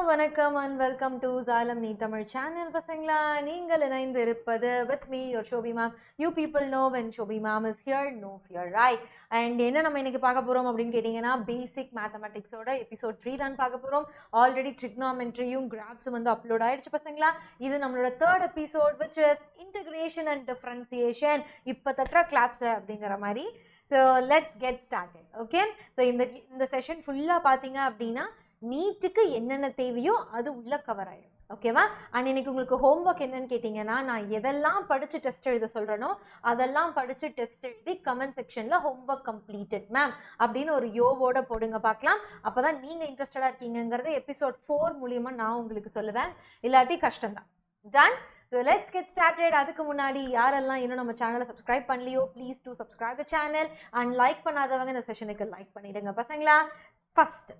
வணக்கம் and welcome to Zalam Nee Tamil channel பசங்களா. நீங்கள் இணைந்து இருப்பது with me your Shobhi ma'am. You people know when Shobhi ma'am is here, no fear, right? And என்ன நம்ம இன்னைக்கு பார்க்க போறோம் அப்படின்னு கேட்டிங்கன்னா basic mathematics ஓட episode 3 தான் பார்க்க போறோம். ஆல்ரெடி trigonometryயும் graphs வந்து அப்லோட் ஆயிடுச்சு பசங்களா. இது நம்மளோட third episode which is integration and differentiation. இப்ப தட்டற claps அப்படிங்கற மாதிரி. So let's get started. Okay? So இந்த செஷன் ஃபுல்லா பாத்தீங்க அப்படின்னா நீட்டுக்கு என்னென்ன தேவையோ அது உள்ள கவர் ஆயிடும். ஓகேவா? அண்ட் இன்னைக்கு உங்களுக்கு ஹோம்ஒர்க் என்னன்னு கேட்டிங்கன்னா, நான் எதெல்லாம் படித்து டெஸ்ட் எழுத சொல்கிறேனோ அதெல்லாம் படித்து டெஸ்ட் எழுதி கமெண்ட் செக்ஷனில் ஹோம்ஒர்க் கம்ப்ளீட்டட் மேம் அப்படின்னு ஒரு யோவோட போடுங்க பார்க்கலாம். அப்போ தான் நீங்கள் இன்ட்ரெஸ்டடாக இருக்கீங்கிறத எபிசோட் 4 மூலியமாக நான் உங்களுக்கு சொல்லுவேன். இல்லாட்டி கஷ்டம்தான். Ton? So let's get started. அதுக்கு முன்னாடி யாரெல்லாம் இன்னும் நம்ம சேனலை சப்ஸ்கிரைப் பண்ணலையோ please to subscribe the channel and like பண்ணாதவங்க இந்த செஷனுக்கு லைக் பண்ணிடுங்க பசங்களா. First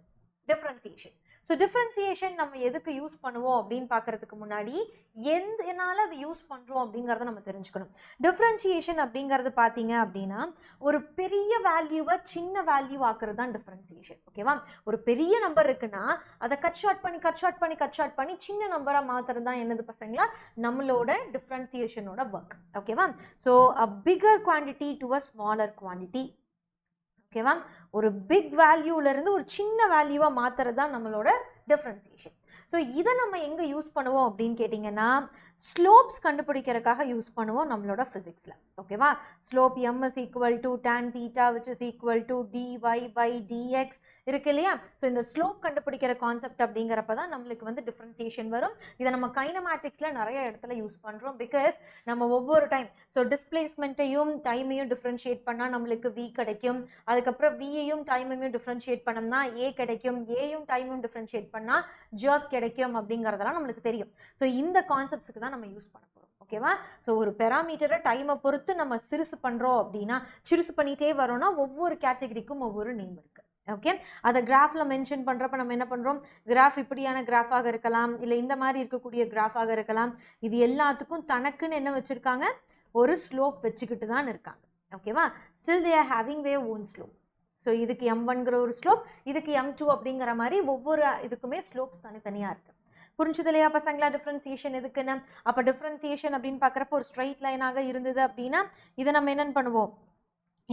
differentiation. So differentiation நம்ம எதுக்கு யூஸ் பண்ணுவோம் அப்படின்னு பார்க்கறதுக்கு முன்னாடி எதனால அது யூஸ் பண்ணுறோம் அப்படிங்கிறத நம்ம தெரிஞ்சுக்கணும். டிஃப்ரென்சியேஷன் அப்படிங்கிறது பார்த்தீங்க அப்படின்னா ஒரு பெரிய வேல்யூவை சின்ன வேல்யூ ஆக்குறது தான் டிஃப்ரென்சியேஷன். ஓகேவா? ஒரு பெரிய நம்பர் இருக்குன்னா அதை கட் ஷார்ட் பண்ணி சின்ன நம்பராக மாற்றுறது தான் என்னது பசங்களா நம்மளோட டிஃப்ரென்சியேஷனோட ஒர்க். ஓகேவா? So a bigger quantity to a smaller quantity. ஓகேவா? ஒரு பிக் வேல்யூலேருந்து ஒரு சின்ன வேல்யூவாக மாற்றுறது தான் நம்மளோட டிஃப்ரென்சியேஷன். ஸோ இதை நம்ம எங்கே யூஸ் பண்ணுவோம் அப்படின்னு கேட்டிங்கன்னா ஸ்லோப்ஸ் கண்டுபிடிக்கிறதுக்காக யூஸ் பண்ணுவோம் நம்மளோட ஃபிசிக்ஸில். ஓகேவா? Slope m is equal to tan theta which is equal to dy by dx இருக்கு இல்லையா? ஸோ இந்த ஸ்லோப் கண்டுபிடிக்கிற கான்செப்ட் அப்படிங்கிறப்ப தான் நம்மளுக்கு வந்து டிஃப்ரென்சியேஷன் வரும். இதை நம்ம கைனமேட்டிக்ஸில் நிறைய இடத்துல யூஸ் பண்ணுறோம். பிகாஸ் நம்ம ஒவ்வொரு டைம் ஸோ டிஸ்பிளேஸ்மெண்ட்டையும் டைமையும் டிஃப்ரென்ஷியேட் பண்ணால் நம்மளுக்கு v கிடைக்கும். அதுக்கப்புறம் v-யையும் டைமையும் டிஃப்ரென்ஷியேட் பண்ணோம்னா a கிடைக்கும். a-யும் டைமும் டிஃப்ரென்ஷியேட் பண்ணால் ஜர்க் கிடைக்கும் அப்படிங்கிறதெல்லாம் நம்மளுக்கு தெரியும். ஸோ இந்த கான்செப்ட்ஸுக்கு தான் நம்ம யூஸ் பண்ண போகிறோம். ஓகேவா? ஸோ ஒரு பெராமீட்டரை டைமை பொறுத்து நம்ம சிறுசு பண்ணுறோம் அப்படின்னா சிறுசு பண்ணிகிட்டே வரோம்னா ஒவ்வொரு கேட்டகரிக்கும் ஒவ்வொரு நேம் இருக்குது. ஓகே? அதை கிராஃபில் மென்ஷன் பண்ணுறப்ப நம்ம என்ன பண்ணுறோம், கிராஃப் இப்படியான கிராஃபாக இருக்கலாம், இல்லை இந்த மாதிரி இருக்கக்கூடிய கிராஃபாக இருக்கலாம். இது எல்லாத்துக்கும் தனக்குன்னு என்ன வச்சுருக்காங்க, ஒரு ஸ்லோப் வச்சுக்கிட்டு தான் இருக்காங்க. ஓகேவா? Still they are having their own slope. So இதுக்கு m1ங்கிற ஒரு ஸ்லோப், இதுக்கு m2 அப்படிங்கிற மாதிரி ஒவ்வொரு இதுக்குமே ஸ்லோப்ஸ் தனித்தனியாக இருக்குது. புரிஞ்சுது இல்லையா பசங்களா டிஃப்ரென்சியேஷன் எதுக்குன்னு? அப்போ டிஃப்ரென்சியேஷன் அப்படின்னு பார்க்குறப்ப ஒரு ஸ்ட்ரைட் லைனாக இருந்தது அப்படின்னா இதை நம்ம என்னென்னு பண்ணுவோம்,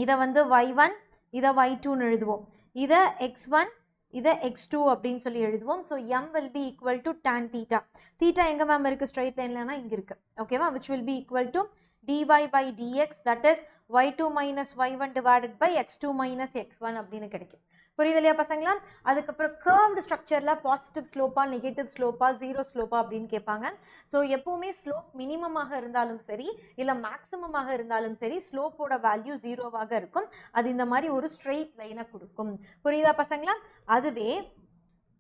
இதை வந்து y1 இதை y2ன்னு எழுதுவோம், இதை x1 இதை x2 அப்படின்னு சொல்லி எழுதுவோம். So m will be equal to tan theta. theta எங்கே மேம் இருக்குது ஸ்ட்ரைட் லைன்லனா இங்கே இருக்குது. ஓகேவா? which will be equal to dy by dx that is y2 minus y1 divided by x2 minus x1 அப்படின்னு கிடைக்கும். புரியுது இல்லையா பசங்களா? அதுக்கப்புறம் கர்வ்டு ஸ்ட்ரக்சரில் பாசிட்டிவ் ஸ்லோப்பா நெகட்டிவ் ஸ்லோப்பா ஜீரோ ஸ்லோப்பா அப்படின்னு கேட்பாங்க. ஸோ எப்போவுமே ஸ்லோப் மினிமமாக இருந்தாலும் சரி இல்லை மேக்ஸிமமாக இருந்தாலும் சரி ஸ்லோப்போட வேல்யூ ஜீரோவாக இருக்கும். அது இந்த மாதிரி ஒரு ஸ்ட்ரெயிட் லைனை கொடுக்கும். புரியுதா பசங்களா? அதுவே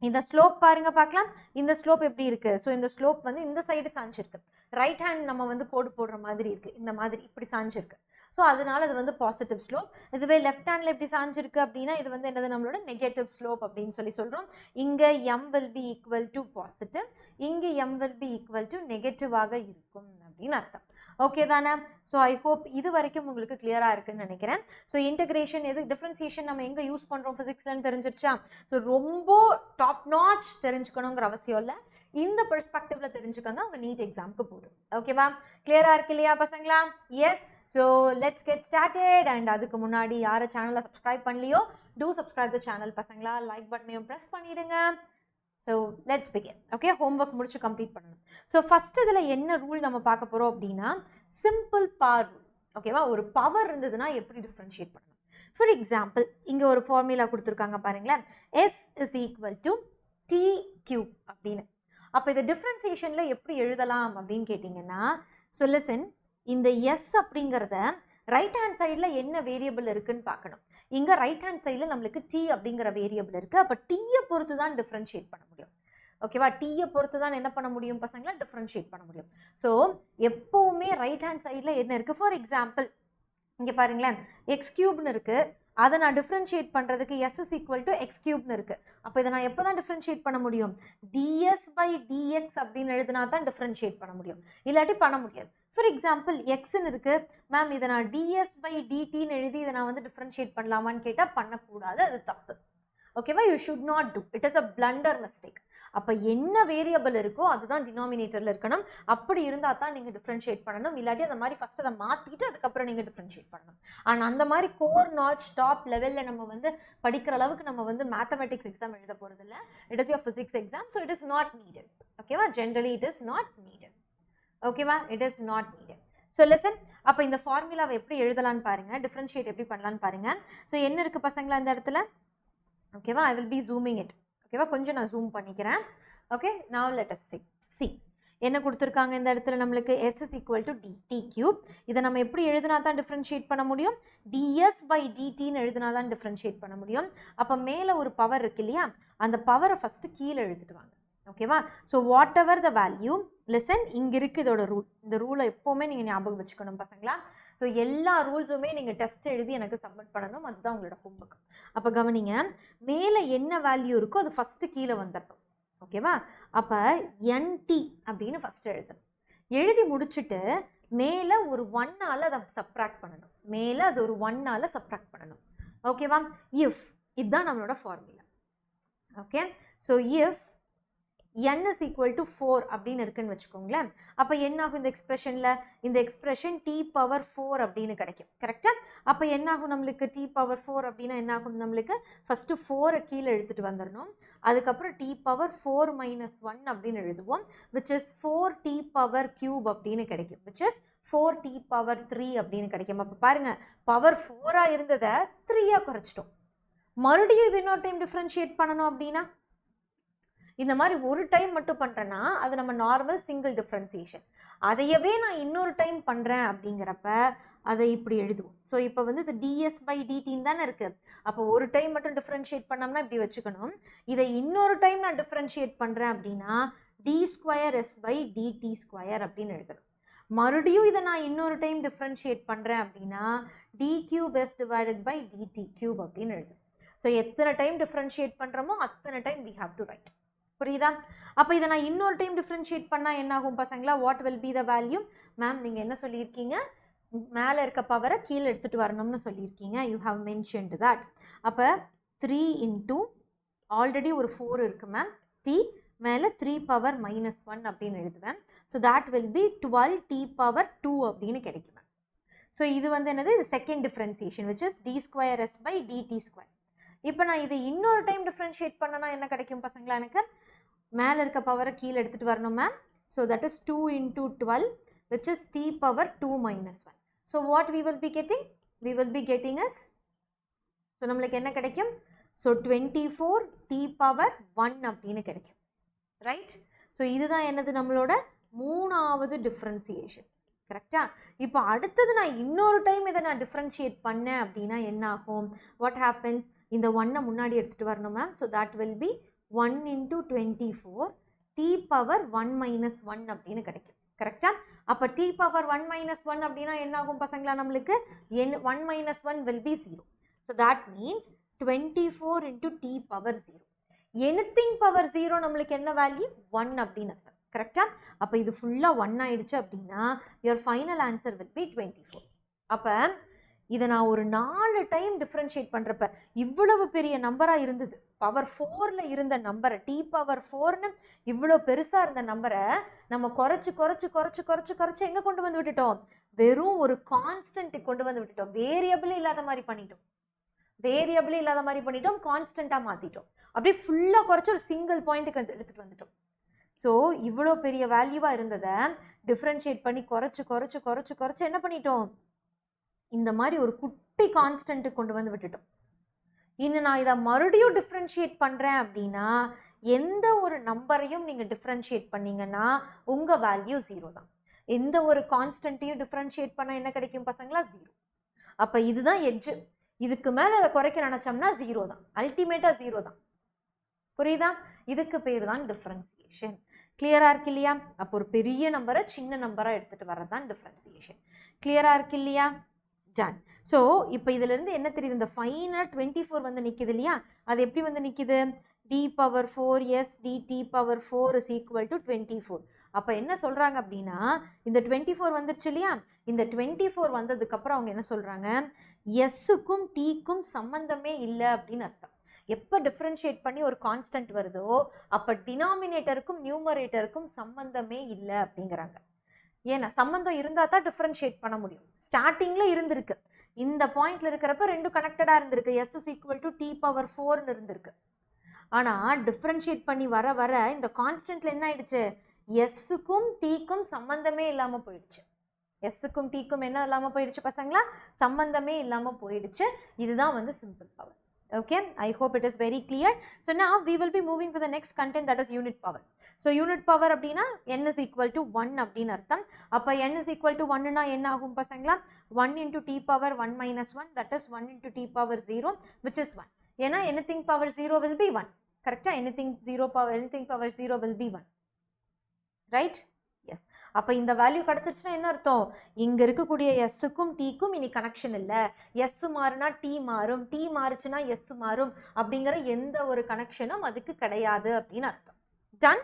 இந்த ஸ்லோப் பாருங்க பார்க்கலாம். இந்த ஸ்லோப் எப்படி இருக்கு? ஸோ இந்த ஸ்லோப் வந்து இந்த சைடு சாஞ்சிருக்கு. ரைட் ஹேண்ட் நம்ம வந்து கோடு போடுற மாதிரி இருக்கு, இந்த மாதிரி இப்படி சாஞ்சிருக்கு. ஸோ அதனால அது வந்து பாசிட்டிவ் ஸ்லோப். இதுவே லெஃப்ட் ஹேண்டில் எப்படி சாஞ்சிருக்கு அப்படின்னா இது வந்து என்னது நம்மளோட நெகட்டிவ் ஸ்லோப் அப்படின்னு சொல்லி சொல்கிறோம். இங்கே m will be equal to positive, இங்கே m will be equal to நெகட்டிவாக இருக்கும் அப்படின்னு அர்த்தம். ஓகே தானே? ஸோ ஐ ஹோப் இது வரைக்கும் உங்களுக்கு கிளியராக இருக்குன்னு நினைக்கிறேன். ஸோ இன்டகிரேஷன் எது, டிஃப்ரென்சியேஷன் நம்ம எங்கே யூஸ் பண்ணுறோம் ஃபிசிக்ஸ்லன்னு தெரிஞ்சிருச்சா? ஸோ ரொம்ப டாப் நாச் தெரிஞ்சுக்கணுங்கிற அவசியம் இல்லை, இந்த பெர்ஸ்பெக்டிவ்ல தெரிஞ்சுக்கோங்க, உங்கள் நீட் எக்ஸாமுக்கு போதும். ஓகேவா? கிளியராக இருக்கு இல்லையா பசங்களா? Yes. So let's get started. And அதுக்கு முன்னாடி யாரை சேனலை சப்ஸ்கிரைப் பண்ணலையோ டூ சப்ஸ்கிரைப் த சேனல் பசங்களா. லைக் பட்டனையும் ப்ரெஸ் பண்ணிவிடுங்க. So let's begin. Okay? Homework முடிச்சு கம்ப்ளீட் பண்ணணும். ஸோ ஃபஸ்ட் இதில் என்ன ரூல் நம்ம பார்க்க போகிறோம் அப்படின்னா சிம்பிள் பவர் ரூல். ஓகேவா? ஒரு பவர் இருந்ததுன்னா எப்படி டிஃப்ரென்ஷியேட் பண்ணணும். ஃபார் எக்ஸாம்பிள் இங்கே ஒரு ஃபார்முலா கொடுத்துருக்காங்க பாருங்களேன், s is equal to t cube அப்படின்னு. அப்போ இதை டிஃப்ரென்சியேஷனில் எப்படி எழுதலாம் அப்படின்னு கேட்டிங்கன்னா, ஸோ லிசன், இந்த s அப்படிங்கிறத ரைட் ஹேண்ட் சைடில் என்ன வேரியபிள் இருக்குன்னு பார்க்கணும். இங்கே ரைட் ஹேண்ட் சைடில் நம்மளுக்கு t அப்படிங்கிற வேரியபிள் இருக்குது. அப்போ டீயை பொறுத்து தான் டிஃப்ரென்ஷியேட் பண்ண முடியும். ஓகேவா? டீயை பொறுத்து தான் என்ன பண்ண முடியும் பசங்களா, டிஃப்ரென்ஷியேட் பண்ண முடியும். ஸோ எப்போவுமே ரைட் ஹேண்ட் சைடில் என்ன இருக்குது, ஃபார் எக்ஸாம்பிள் இங்கே பாருங்களேன் எக்ஸ் கியூப்னு இருக்குது, அதை நான் டிஃப்ரென்ஷியேட் பண்ணுறதுக்கு s is equal to x கியூப்னு இருக்குது. அப்போ இதை நான் எப்போ தான் டிஃப்ரென்ஷியேட் பண்ண முடியும், ds by dx அப்படின்னு எழுதினா தான் டிஃப்ரென்ஷியேட் பண்ண முடியும், இல்லாட்டி பண்ண முடியாது. ஃபார் எக்ஸாம்பிள் எக்ஸ்ன்னு இருக்குது மேம், இதை நான் ds by dtன்னு எழுதி இதை நான் வந்து டிஃப்ரென்ஷியேட் பண்ணலாமான்னு கேட்டால் பண்ணக்கூடாது, அது தப்பு. ஓகேவா? You should not do. It is a blunder mistake. அப்போ என்ன வேரியபிள் இருக்கோ அதுதான் டினாமினேட்டரில் இருக்கணும். அப்படி இருந்தால் தான் நீங்கள் டிஃப்ரென்ஷியேட் பண்ணணும். இல்லாட்டி அந்த மாதிரி ஃபஸ்ட் அதை மாற்றிட்டு அதுக்கப்புறம் நீங்கள் டிஃப்ரென்ஷியேட் பண்ணணும். ஆனால் அந்த மாதிரி கோர் நாட்ச் டாப் லெவலில் நம்ம வந்து படிக்கிற அளவுக்கு நம்ம வந்து மேத்தமெட்டிக்ஸ் எக்ஸாம் எழுத போகிறது இல்லை. It is your physics exam. So it is not needed. ஓகேவா? Generally it is not needed. ஓகேவா? It is not needed. So lesson அப்போ இந்த ஃபார்முலாவை எப்படி எழுதலான்னு பாருங்கள், டிஃப்ரென்ஷியேட் எப்படி பண்ணலான்னு பாருங்கள். ஸோ என்ன இருக்குது பசங்களா இந்த இடத்துல? ஓகேவா? I will be zooming it. ஓகேவா? கொஞ்சம் நான் ஜூம் பண்ணிக்கிறேன். Okay, now let us see என்ன கொடுத்துருக்காங்க இந்த இடத்துல நம்மளுக்கு s is equal to dt cube. இதை நம்ம எப்படி எழுதினா தான் டிஃப்ரென்ஷியேட் பண்ண முடியும்? ds by dtன்னு எழுதினா தான் டிஃப்ரென்ஷியேட் பண்ண முடியும். அப்போ மேலே ஒரு பவர் இருக்கு இல்லையா, அந்த பவரை ஃபஸ்ட்டு கீழே எழுதிட்டு வாங்க. ஓகேவா? So whatever the value, listen, இங்கே இருக்குது இதோட ரூல். இந்த ரூலை எப்போவுமே நீங்கள் ஞாபகம் வச்சுக்கணும் பசங்களா. ஸோ எல்லா ரூல்ஸுமே நீங்கள் டெஸ்ட் எழுதி எனக்கு சப்மிட் பண்ணணும். அதுதான் உங்களோட ஹோம்ஒர்க். அப்போ கவனிங்க, மேலே என்ன வேல்யூ இருக்கோ அது ஃபஸ்ட்டு கீழே வந்துடணும். ஓகேவா? அப்போ nt அப்படின்னு ஃபஸ்ட்டு எழுதணும். எழுதி முடிச்சுட்டு மேலே ஒரு 1ஆல் அதை சப்ராக்ட் பண்ணணும். மேலே அது ஒரு 1ஆல் சப்ராக்ட் பண்ணணும். ஓகேவா? இஃப், இதுதான் நம்மளோட formula. Okay, so if n is equal to 4 அப்படின்னு இருக்குன்னு வச்சுக்கோங்களேன். அப்போ என்ன ஆகும் இந்த எக்ஸ்பிரஷனில்? இந்த எக்ஸ்பிரஷன் t power 4 அப்படின்னு கிடைக்கும். கரெக்டாக? அப்போ என்ன ஆகும் நம்மளுக்கு? t power 4 அப்படின்னா என்ன ஆகும் நம்மளுக்கு? ஃபஸ்ட்டு 4 கீழே எழுதிட்டு வந்துடணும். அதுக்கப்புறம் t power 4 minus 1 அப்படின்னு எழுதுவோம், which is 4t power cube அப்படின்னு கிடைக்கும், which is 4t power 3 அப்படின்னு கிடைக்கும். அப்போ பாருங்க, பவர் 4ஆக இருந்ததை 3ஆக குறைச்சிட்டோம். மறுபடியும் இது இன்னொரு டைம் டிஃப்ரென்ஷியேட் பண்ணணும் அப்படின்னா, இந்த மாதிரி ஒரு டைம் மட்டும் பண்ணுறேன்னா அது நம்ம நார்மல் சிங்கிள் டிஃப்ரென்சியேஷன். அதையவே நான் இன்னொரு டைம் பண்ணுறேன் அப்படிங்கிறப்ப அதை இப்படி எழுதுவோம். ஸோ இப்போ வந்து இது ds by dtன்னு தானே இருக்குது. அப்போ ஒரு டைம் மட்டும் டிஃப்ரென்ஷியேட் பண்ணோம்னா இப்படி வச்சுக்கணும். இதை இன்னொரு டைம் நான் டிஃப்ரென்ஷியேட் பண்ணுறேன் அப்படின்னா d square s by dt square அப்படின்னு எழுதணும். மறுபடியும் இதை நான் இன்னொரு டைம் டிஃப்ரென்ஷியேட் பண்ணுறேன் அப்படின்னா d cube s divided by dt cube அப்படின்னு எழுதணும். ஸோ எத்தனை டைம் டிஃப்ரென்ஷியேட் பண்ணுறோமோ அத்தனை time we have to write. புரியுதா? அப்போ இதை நான் இன்னொரு டைம் டிஃப்ரென்ஷியேட் பண்ணால் என்ன ஆகும் பசங்களா? What will be the value? Ma'am நீங்கள் என்ன சொல்லியிருக்கீங்க? மேலே இருக்க பவரை கீழே எடுத்துகிட்டு வரணும்னு சொல்லியிருக்கீங்க. You have mentioned that. அப்போ 3 இன்டூ ஆல்ரெடி ஒரு 4 இருக்குது மேம், t மேலே 3 பவர் மைனஸ் 1 அப்படின்னு எழுதுவேன். So that will B 12t power 2 அப்படின்னு கிடைக்கும். ஸோ இது வந்து என்னது? இது second differentiation, which is d square s by dt square. இப்போ நான் இதை இன்னொரு டைம் டிஃப்ரென்ஷியேட் பண்ணனா என்ன கிடைக்கும் பசங்களா? எனக்கு மேலே இருக்க பவரை கீழே எடுத்துகிட்டு வரணும் ma'am. So that is 2 into 12 which is t power 2 minus 1. So what we will be getting? We will be getting as, so நம்மளுக்கு என்ன கிடைக்கும்? ஸோ 24 t power 1 அப்படின்னு கிடைக்கும். ரைட்? ஸோ இதுதான் என்னது? நம்மளோட மூணாவது டிஃப்ரென்சியேஷன். கரெக்டா? இப்போ அடுத்தது நான் இன்னொரு டைம் இதை நான் டிஃப்ரென்ஷியேட் பண்ணேன் அப்படின்னா என்ன ஆகும்? What happens? இந்த 1 முன்னாடி எடுத்துகிட்டு வரணும் ma'am. So that will be 1 into 24 t power 1 minus 1 அப்படின்னு கிடைக்கும். கரெக்டா? அப்போ t power 1 minus 1 அப்படின்னா என்ன ஆகும் பசங்களா? நம்மளுக்கு 1 minus 1 will be 0. So that means 24 into t power 0. anything power 0 நம்மளுக்கு என்ன வேல்யூ? 1 அப்படின்னு அர்த்தம். கரெக்டா? அப்போ இது ஃபுல்லாக 1 ஆயிடுச்சு அப்படின்னா your final answer will be 24. அப்போ இதை நான் ஒரு 4 டைம் டிஃப்ரென்ஷியேட் பண்ணுறப்ப இவ்வளவு பெரிய நம்பராக இருந்தது, பவர் 4ல் இருந்த நம்பரை, t பவர் 4ன்னு இவ்வளோ பெருசாக இருந்த நம்பரை நம்ம குறைச்சி குறைச்சி குறைச்சி குறைச்சி குறைச்சி எங்கே கொண்டு வந்து விட்டுட்டோம்? வெறும் ஒரு கான்ஸ்டன்ட்டுக்கு கொண்டு வந்து விட்டுட்டோம். வேரியபிளே இல்லாத மாதிரி பண்ணிட்டோம். வேரியபிளே இல்லாத மாதிரி பண்ணிட்டோம், கான்ஸ்டண்ட்டாக மாற்றிட்டோம். அப்படியே ஃபுல்லாக குறைச்சி ஒரு சிங்கிள் பாயிண்ட்டுக்கு எடுத்துகிட்டு வந்துட்டோம். ஸோ இவ்வளோ பெரிய வேல்யூவாக இருந்ததை டிஃப்ரென்ஷியேட் பண்ணி குறைச்சி குறைச்சி குறைச்சி குறைச்சி என்ன பண்ணிட்டோம்? இந்த மாதிரி ஒரு குட்டி கான்ஸ்டன்ட்டுக்கு கொண்டு வந்து விட்டுட்டோம். இன்னும் நான் இதை மறுபடியும் டிஃப்ரென்ஷியேட் பண்ணுறேன் அப்படின்னா எந்த ஒரு நம்பரையும் நீங்கள் டிஃப்ரென்ஷியேட் பண்ணீங்கன்னா உங்கள் வேல்யூ 0 தான். எந்த ஒரு கான்ஸ்டன்ட்டையும் டிஃப்ரென்ஷியேட் பண்ணால் என்ன கிடைக்கும் பசங்களா? 0. அப்போ இதுதான் எட்ஜு. இதுக்கு மேலே அதை குறைக்க நினச்சோம்னா 0 தான், அல்டிமேட்டாக 0 தான். புரியுதா? இதுக்கு பேர் தான் டிஃப்ரென்சியேஷன். கிளியராக இருக்கு இல்லையா? அப்போ ஒரு பெரிய நம்பரை சின்ன நம்பராக எடுத்துகிட்டு வரது தான் டிஃப்ரென்சியேஷன். கிளியராக இருக்கு இல்லையா? டன். ஸோ இப்போ இதிலிருந்து என்ன தெரியுது? இந்த ஃபைனல் 24 வந்து நிற்கிது இல்லையா? அது எப்படி வந்து நிற்கிது? d power 4s dt power 4 is equal to 24. அப்போ என்ன சொல்கிறாங்க அப்படின்னா இந்த 24 வந்துருச்சு இல்லையா? இந்த 24 வந்ததுக்கப்புறம் அவங்க என்ன சொல்கிறாங்க? எஸ்ஸுக்கும் டீக்கும் சம்மந்தமே இல்லை அப்படின்னு அர்த்தம். எப்போ டிஃப்ரென்ஷியேட் பண்ணி ஒரு கான்ஸ்டன்ட் வருதோ அப்போ டினாமினேட்டருக்கும் நியூமரேட்டருக்கும் சம்பந்தமே இல்லை அப்படிங்கிறாங்க. ஏன்னா சம்பந்தம் இருந்தால் தான் டிஃப்ரென்ஷியேட் பண்ண முடியும். ஸ்டார்டிங்கில் இருந்திருக்கு, இந்த பாயிண்ட்ல இருக்கிறப்ப ரெண்டும் கனெக்டடாக இருந்திருக்கு, S is equal to T power 4ன்னு இருந்திருக்கு. ஆனால் டிஃப்ரென்ஷியேட் பண்ணி வர வர இந்த கான்ஸ்டன்ட்ல என்ன ஆயிடுச்சு, எஸ்ஸுக்கும் டீக்கும் சம்பந்தமே இல்லாமல் போயிடுச்சு. எஸ்ஸுக்கும் டீக்கும் என்ன இல்லாமல் போயிடுச்சு பசங்களா, சம்பந்தமே இல்லாமல் போயிடுச்சு. இதுதான் வந்து simple power. Okay, I hope it is very clear. So now we will be moving to the next content, that is unit power. So unit power அப்படினா n is equal to 1 அப்படின்னு அர்த்தம். அப்ப n is equal to 1 னா என்ன ஆகும் பசங்களா, 1 into t power 1 minus 1, that is 1 into t power 0, which is 1. ஏன்னா anything power 0 will be 1. Correct? Anything power 0 will be 1. Right? Yes. அப்போ இந்த வேல்யூ கிடைச்சிருச்சுன்னா என்ன அர்த்தம், இங்க இருக்கக்கூடிய எஸ்ஸுக்கும் டீக்கும் இனி கனெக்ஷன் இல்லை, எஸ் மாறுனா டி மாறும், டி மாறுச்சுன்னா எஸ் மாறும் அப்படிங்கிற எந்த ஒரு கனெக்ஷனும் அதுக்கு கிடையாது அப்படின்னு அர்த்தம். டன்?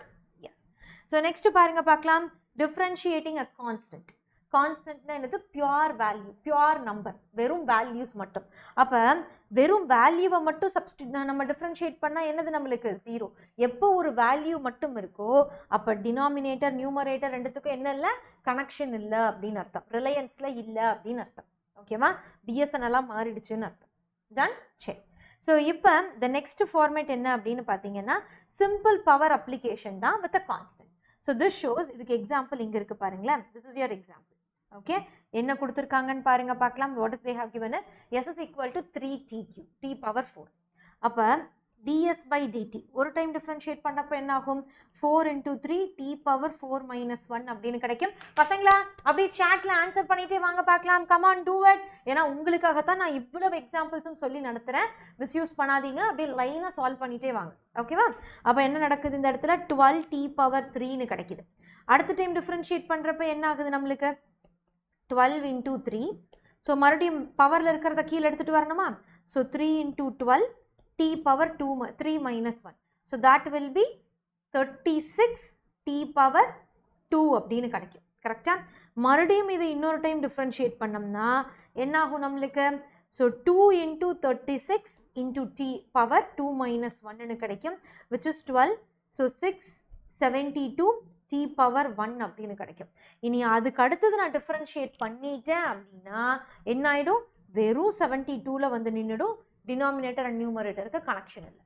எஸ். ஸோ நெக்ஸ்ட் பாருங்க பார்க்கலாம், டிஃப்ரென்ஷியேட்டிங் அ கான்ஸ்டன்ட். கான்ஸ்டன்ட்னா என்னது, பியூர் வேல்யூ, பியூர் நம்பர், வெறும் வேல்யூஸ் மட்டும். அப்போ வெறும் வேல்யூவை மட்டும் நம்ம டிஃப்ரென்ஷியேட் பண்ணால் என்னது நம்மளுக்கு, 0. எப்போ ஒரு வேல்யூ மட்டும் இருக்கோ அப்போ டினாமினேட்டர் நியூமரேட்டர் ரெண்டுத்துக்கும் என்ன இல்லை, கனெக்ஷன் இல்லை அப்படின்னு அர்த்தம், ரிலையன்ஸில் இல்லை அப்படின்னு அர்த்தம். ஓகேவா, பிஎஸ்என்எல்லாம் மாறிடுச்சுன்னு அர்த்தம். டன்? சரி. ஸோ இப்போ த நெக்ஸ்ட் ஃபார்மேட் என்ன அப்படின்னு பார்த்தீங்கன்னா சிம்பிள் பவர் அப்ளிகேஷன் தான் with a constant. So this shows, இதுக்கு எக்ஸாம்பிள் இங்கே இருக்குது பாருங்களேன், this is your example. Okay, என்ன கொடுத்துருக்காங்கன்னு பாருங்க பார்க்கலாம். What is they have given us, s is equal to 3tq, t power 4. அப்போ ds by dt ஒரு டைம் டிஃப்ரென்ஷியேட் பண்ணப்போ என்ன ஆகும், 4 into 3 t power 4 minus 1 அப்படின்னு கிடைக்கும். பசங்களா அப்படி சாட்ல ஆன்சர் பண்ணிட்டே வாங்க பார்க்கலாம். Come on do it. ஏன்னா உங்களுக்காகத்தான் நான் இவ்வளவு எக்ஸாம்பிள்ஸும் சொல்லி நடத்துகிறேன், மிஸ்யூஸ் பண்ணாதீங்க, அப்படியே லைனாக சால்வ் பண்ணிட்டே வாங்க. ஓகேவா, அப்போ என்ன நடக்குது இந்த இடத்துல, 12t power 3ன்னு கிடைக்குது. அடுத்த டைம் டிஃப்ரென்ஷியேட் பண்ணுறப்ப என்ன ஆகுது நம்மளுக்கு, 12 into 3. ஸோ மறுபடியும் பவரில் இருக்கிறத கீழே எடுத்துகிட்டு வரணுமா. So 3 into 12 t power 3 minus 1. So that will be 36 t power 2 அப்படின்னு கிடைக்கும். கரெக்டாக, மறுபடியும் இதை இன்னொரு டைம் டிஃப்ரென்ஷியேட் பண்ணோம்னா என்ன ஆகும் நம்மளுக்கு, so 2 into 36 into t power 2 minus 1ன்னு கிடைக்கும், which is 12. So 672 t power 1 அப்படின்னு கிடைக்கும். இனி அதுக்கு அடுத்தது நான் டிஃபரன்ஷியேட் பண்ணிட்டேன் அப்படின்னா என்ன ஆயிடும், வெறும் 72ல வந்து நின்றுடும், டினாமினேட்டர் அண்ட் நியூமரேட்டருக்கு கனெக்ஷன் இல்லை.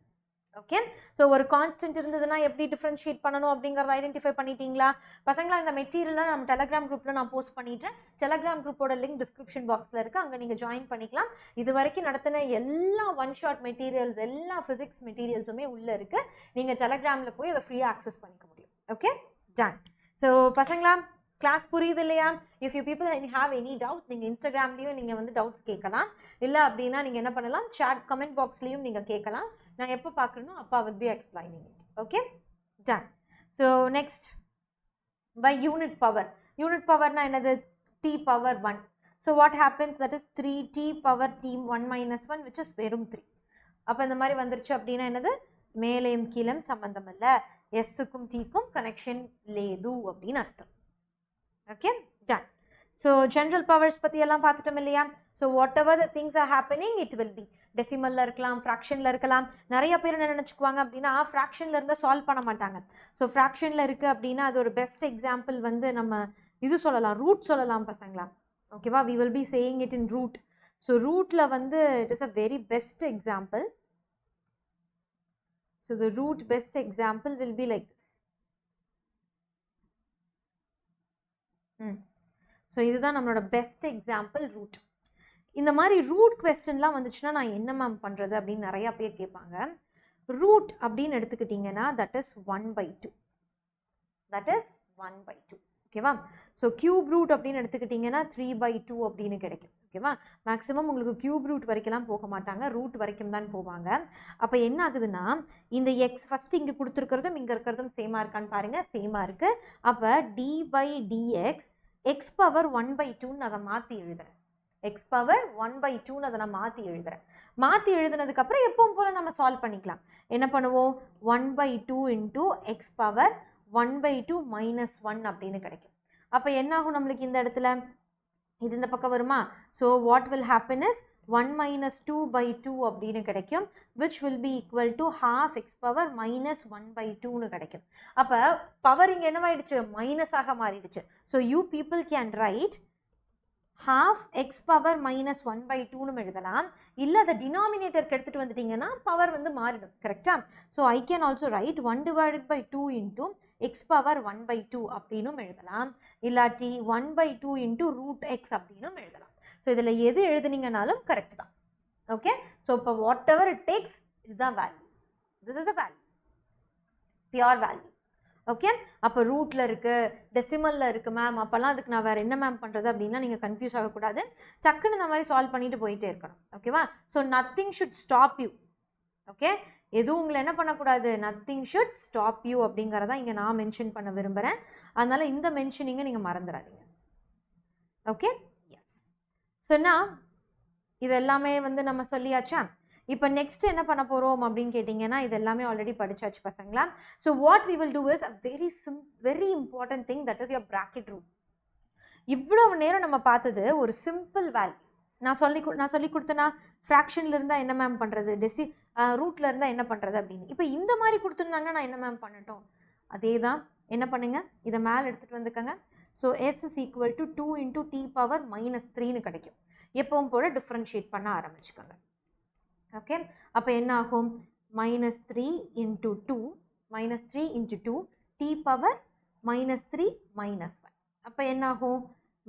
ஓகே, ஸோ ஒரு கான்ஸ்டன்ட் இருந்ததுன்னா எப்படி டிஃபரன்ஷியேட் பண்ணணும் அப்படிங்கிறத ஐடென்டிஃபை பண்ணிட்டீங்களா பசங்களா. இந்த மெட்டீரியல்லாம் நம்ம டெலகிராம் குரூப்பில் நான் போஸ்ட் பண்ணிட்டேன். டெலகிராம் குரூப்போட லிங்க் டிஸ்கிரிப்ஷன் பாக்ஸில் இருக்குது, அங்கே நீங்கள் ஜாயின் பண்ணிக்கலாம். இது வரைக்கும் நடத்தின எல்லா ஒன் ஷாட் மெட்டீரியல்ஸ், எல்லா ஃபிசிக்ஸ் மெட்டீரியல்ஸுமே உள்ளே இருக்குது. நீங்கள் டெலகிராமில் போய் அதை ஃப்ரீயாக ஆக்சஸ் பண்ணிக்க முடியும். Okay, done. So பசங்களா கிளாஸ் புரியுது இல்லையா? If you people have any doubt நீங்கள் இன்ஸ்டாகிராம்லேயும் நீங்கள் வந்து டவுட்ஸ் கேட்கலாம், இல்லை அப்படின்னா நீங்கள் என்ன பண்ணலாம், சாட் கமெண்ட் பாக்ஸ்லேயும் நீங்கள் கேட்கலாம். நான் எப்போ பார்க்கணும் அப்போ will be explaining it. Okay, done. So next by unit power. Unit பவர்னா என்னது, t power 1. So what happens, that is 3t power t 1 minus 1 which is வெறும் 3. அப்போ இந்த மாதிரி வந்துருச்சு அப்படின்னா என்னது, மேலேயும் கீழே சம்பந்தம் இல்லை, எஸ்ஸுக்கும் டீக்கும் கனெக்ஷன் லேது அப்படின்னு அர்த்தம். Okay, done. So general powers பற்றி எல்லாம் பார்த்துட்டோம் இல்லையா. So whatever the things are happening it will be டெசிமலில் இருக்கலாம், ஃப்ராக்ஷனில் இருக்கலாம். நிறைய பேர் என்ன நினச்சிக்குவாங்க அப்படின்னா ஃப்ராக்ஷனில் இருந்தால் சால்வ் பண்ண மாட்டாங்க. ஸோ ஃப்ராக்ஷனில் இருக்குது அப்படின்னா அது ஒரு பெஸ்ட் எக்ஸாம்பிள் வந்து நம்ம இது சொல்லலாம், ரூட் சொல்லலாம் பசங்களா. ஓகேவா, we will be saying it in root. So ரூட்டில் வந்து it is a very best example. So the root best example will be like this. So இதுதான் நம்மளோட பெஸ்ட் எக்ஸாம்பிள் ரூட். இந்த மாதிரி ரூட் கொஸ்டின்லாம் வந்துச்சுன்னா நான் என்ன மேம் பண்ணுறது அப்படின்னு நிறையா பேர் கேட்பாங்க. ரூட் அப்படின்னு எடுத்துக்கிட்டிங்கன்னா தட் இஸ் 1/2. That is 1/2. ஓகேவா, ஸோ கியூப் ரூட் அப்படின்னு எடுத்துக்கிட்டிங்கன்னா 3/2 அப்படின்னு கிடைக்கும். ஓகேவா, மேக்ஸிமம் உங்களுக்கு கியூப் ரூட் வரைக்கும்லாம் போக மாட்டாங்க, ரூட் வரைக்கும் தான் போவாங்க. அப்போ என்ன ஆகுதுன்னா இந்த எக்ஸ் ஃபஸ்ட்டு இங்கே கொடுத்துருக்கிறதும் இங்கே இருக்கிறதும் சேமாக இருக்கான்னு பாருங்கள், சேமாக இருக்குது. அப்போ d/dx எக்ஸ் பவர் 1/2ன்னு அதை மாற்றி எழுதுறேன். எக்ஸ் பவர் 1/2ன்னு அதை நான் மாற்றி எழுதுறேன். மாற்றி எழுதுனதுக்கப்புறம் எப்பவும் போல் நம்ம சால்வ் பண்ணிக்கலாம். என்ன பண்ணுவோம், 1/2 இன்ட்டு எக்ஸ் பவர் 1/2 மைனஸ் 1 அப்படின்னு கிடைக்கும். அப்போ என்ன ஆகும் நம்மளுக்கு இந்த இடத்துல, இது இந்த பக்கம் வருமா. So what will happen is 1 minus 2 by 2 அப்படின்னு கிடைக்கும், which will be equal to half x power minus 1 by 2னு கிடைக்கும். அப்போ பவர் இங்கே என்னவாயிடுச்சு, மைனஸாக மாறிடுச்சு. So you people can write half x power minus 1 by 2னு எழுதலாம். இல்லை அதை டினாமினேட்டருக்கு எடுத்துகிட்டு வந்துட்டீங்கன்னா பவர் வந்து மாறிடும். கரெக்டா? So I can also right 1 divided by 2 into x power 1 by 2 அப்படின்னும் எழுதலாம். இல்லாட்டி 1 by 2 into root x அப்படின்னும் எழுதலாம். ஸோ இதில் எது எழுதுனீங்கனாலும் கரெக்ட் தான். ஓகே, ஸோ இப்போ வாட் எவர் இட் டேக்ஸ், இதுதான் value. This is a value, pure value. Okay, அப்போ ரூட்டில் இருக்குது, டெசிமலில் இருக்குது மேம், அப்போல்லாம் அதுக்கு நான் வேறு என்ன மேம் பண்ணுறது அப்படின்னா நீங்கள் கன்ஃபியூஸ் ஆகக்கூடாது. டக்குன்னு இந்த மாதிரி சால்வ் பண்ணிட்டு போயிட்டே இருக்கணும். ஓகேவா? So nothing should stop you. Okay, எதுவும் உங்களை என்ன பண்ணக்கூடாது, நத்திங் ஷுட் ஸ்டாப் யூ அப்படிங்கிறதான் இங்கே நான் மென்ஷன் பண்ண விரும்புகிறேன். அதனால் இந்த மென்ஷனிங்கை நீங்கள் மறந்துடாதீங்க. Okay, yes. ஸோ நான் இது எல்லாமே வந்து நம்ம சொல்லியாச்சா? இப்போ நெக்ஸ்ட் என்ன பண்ண போகிறோம் அப்படின்னு கேட்டிங்கன்னா, இது எல்லாமே ஆல்ரெடி படிச்சாச்சு பசங்களா. So what we will do is a very important thing, that is your bracket rule. இவ்வளவு நேரம் நம்ம பார்த்தது ஒரு சிம்பிள் வேல்யூ. நான் சொல்லி கொடுத்தேன்னா ஃப்ராக்ஷனில் இருந்தால் என்ன மேம் பண்ணுறது, ரூட்டில் இருந்தால் என்ன பண்ணுறது அப்படின்னு. இப்போ இந்த மாதிரி கொடுத்துருந்தாங்கன்னா நான் என்ன மேம் பண்ணட்டும், அதே தான். என்ன பண்ணுங்க, இதை மேலே எடுத்துகிட்டு வந்துக்கங்க. So s is equal to 2 into t power minus 3னு கிடைக்கும். எப்பவும் போல டிஃப்ரென்ஷியேட் பண்ண ஆரம்பிச்சுக்கோங்க. ஓகே, அப்போ என்ன ஆகும், minus 3 into 2 t power minus 3 minus 1. அப்போ என்ன ஆகும்,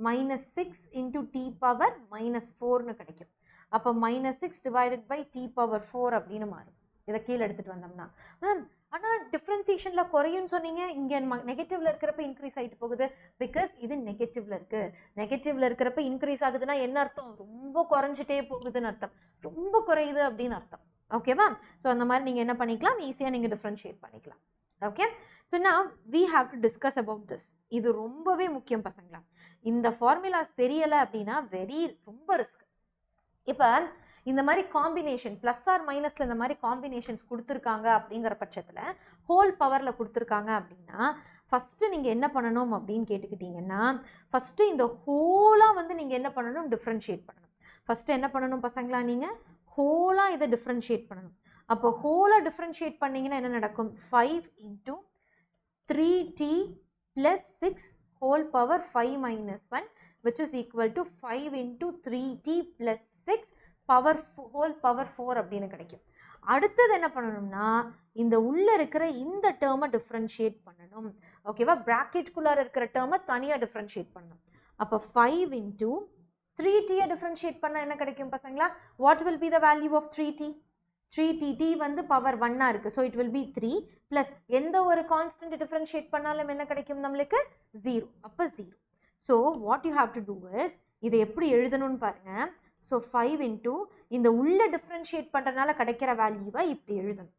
minus 6 into t power minus 4னு கிடைக்கும். அப்போ minus 6 divided by t power 4 அப்படின்னு மாறும். இதை கீழே எடுத்துகிட்டு வந்தோம்னா மேம் ஆனால் டிஃப்ரென்சியேஷனில் குறையும்னு சொன்னீங்க, இங்கே நெகட்டிவ்ல இருக்கிறப்ப இன்க்ரீஸ் ஆகிட்டு போகுது. பிகாஸ் இது நெகட்டிவ்ல இருக்குது. நெகட்டிவ்ல இருக்கிறப்ப இன்க்ரீஸ் ஆகுதுன்னா என்ன அர்த்தம், ரொம்ப குறைஞ்சிட்டே போகுதுன்னு அர்த்தம், ரொம்ப குறையுது அப்படின்னு அர்த்தம். ஓகேவா? ஸோ அந்த மாதிரி நீங்கள் என்ன பண்ணிக்கலாம், ஈஸியாக நீங்கள் டிஃப்ரென்ஷியேட் பண்ணிக்கலாம். Okay, so now we have to discuss about this. இது ரொம்பவே முக்கியம் பசங்களா. இந்த ஃபார்முலாஸ் தெரியலை அப்படின்னா ரொம்ப ரிஸ்க். இப்போ இந்த மாதிரி காம்பினேஷன் ப்ளஸ் ஆர் மைனஸில் இந்த மாதிரி காம்பினேஷன்ஸ் கொடுத்துருக்காங்க அப்படிங்கிற பட்சத்தில், ஹோல் பவரில் கொடுத்துருக்காங்க அப்படின்னா ஃபஸ்ட்டு நீங்கள் என்ன பண்ணணும் அப்படின்னு கேட்டுக்கிட்டிங்கன்னா, ஃபஸ்ட்டு இந்த ஹோலாக வந்து நீங்கள் என்ன பண்ணணும், டிஃப்ரென்ஷியேட் பண்ணணும். ஃபஸ்ட்டு என்ன பண்ணணும் பசங்களா, நீங்கள் ஹோலாக இதை டிஃப்ரென்ஷியேட் பண்ணணும். அப்போ ஹோலாக டிஃப்ரென்ஷியேட் பண்ணிங்கன்னா என்ன நடக்கும், 5 into 3t plus 6 whole power 5 minus 1 which is equal to 5 into 3t plus 6 power whole power 4 அப்படின்னு கிடைக்கும். அடுத்தது என்ன பண்ணணும்னா, இந்த உள்ள இருக்கிற இந்த டேர்மை டிஃப்ரென்ஷியேட் பண்ணணும். ஓகேவா? பிராக்கெட்குள்ளார இருக்கிற டேர்மை தனியாக டிஃப்ரென்ஷியேட் பண்ணணும். அப்போ 5 into 3t டிஃப்ரென்ஷியேட் பண்ணால் என்ன கிடைக்கும் பசங்களா, what will be the value of 3t? 3t வந்து பவர் 1 இருக்குது. So it will be 3 plus எந்த ஒரு கான்ஸ்டன்ட் டிஃப்ரென்ஷியேட் பண்ணாலும் என்ன கிடைக்கும் நம்மளுக்கு, 0. அப்போ 0. So what you have to do is, இதை எப்படி எழுதணும்னு பாருங்கள். ஸோ 5 into இந்த உள்ள டிஃப்ரென்ஷியேட் பண்ணுறதுனால கிடைக்கிற வேல்யூவை இப்படி எழுதணும்.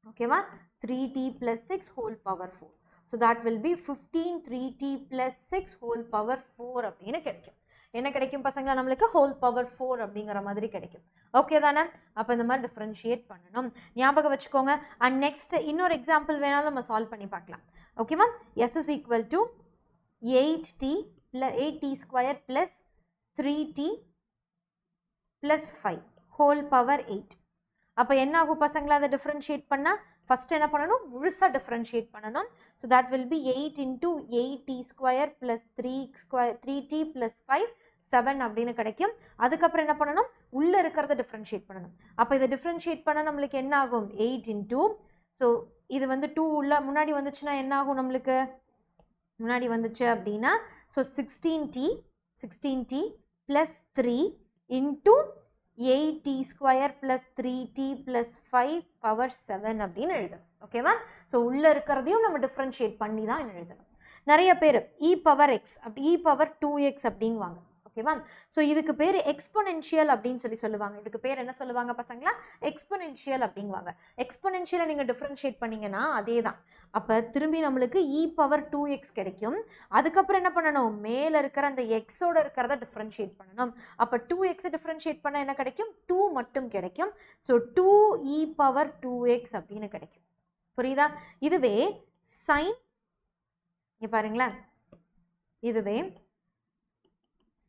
ஓகேவா? 3t plus 6 whole power 4. So that will be 15 3t plus 6 whole power 4 அப்படின்னு கிடைக்கும். என்ன கிடைக்கும் பசங்களா, நம்மளுக்கு ஹோல் பவர் 4 அப்படிங்கிற மாதிரி கிடைக்கும். ஓகே தானே? அப்போ இந்த மாதிரி டிஃப்ரென்ஷியேட் பண்ணணும், ஞாபகம் வச்சுக்கோங்க. அண்ட் நெக்ஸ்ட் இன்னொரு எக்ஸாம்பிள் வேணாலும் நம்ம சால்வ் பண்ணி பார்க்கலாம். ஓகேவா? s is equal to 8t square plus 3t plus 5 whole power 8. அப்போ என்ன ஆகும் பசங்களா, அதை டிஃப்ரென்ஷியேட் பண்ணால் ஃபஸ்ட் என்ன பண்ணணும், முழுசாக டிஃப்ரென்ஷியேட் பண்ணணும். So that will be 8 into 8t square plus 3t plus 5 7 அப்படின்னு கிடைக்கும். அதுக்கப்புறம் என்ன பண்ணணும், உள்ளே இருக்கிறத டிஃப்ரென்ஷியேட் பண்ணணும். அப்போ இதை டிஃப்ரென்ஷியேட் பண்ணால் நம்மளுக்கு என்ன ஆகும், 8 into, ஸோ இது வந்து 2 உள்ள முன்னாடி வந்துச்சுன்னா என்ன ஆகும், நம்மளுக்கு முன்னாடி வந்துச்சு அப்படின்னா, so 16t plus 3 into 8t square plus 3t plus 5 power 7 அப்படின்னு எழுதணும். ஓகேவா? ஸோ உள்ளே இருக்கிறதையும் நம்ம டிஃப்ரென்ஷியேட் பண்ணி தான் எழுதணும். நிறைய பேர் e power x அப்படி e power 2x அப்படிங்குவாங்க. ஓகேவா? ஸோ இதுக்கு பேர் எக்ஸ்பொனென்ஷியல் அப்படின்னு சொல்லுவாங்க. இதுக்கு பேர் என்ன சொல்லுவாங்க பசங்களா, எக்ஸ்பொனென்ஷியல் அப்படிங்குவாங்க. எக்ஸ்பொனென்ஷியலை நீங்கள் டிஃப்ரென்ஷியேட் பண்ணீங்கன்னா அதே தான். அப்போ திரும்பி நம்மளுக்கு e power 2x கிடைக்கும். அதுக்கப்புறம் என்ன பண்ணணும், மேலே இருக்கிற அந்த எக்ஸோட இருக்கிறத டிஃப்ரென்ஷியேட் பண்ணணும். அப்போ 2x டிஃப்ரென்ஷியேட் பண்ணால் என்ன கிடைக்கும், 2 மட்டும் கிடைக்கும். ஸோ 2e power 2x அப்படின்னு கிடைக்கும். புரியுதா? இதுவே சைன், இங்கே பாருங்களேன், இதுவே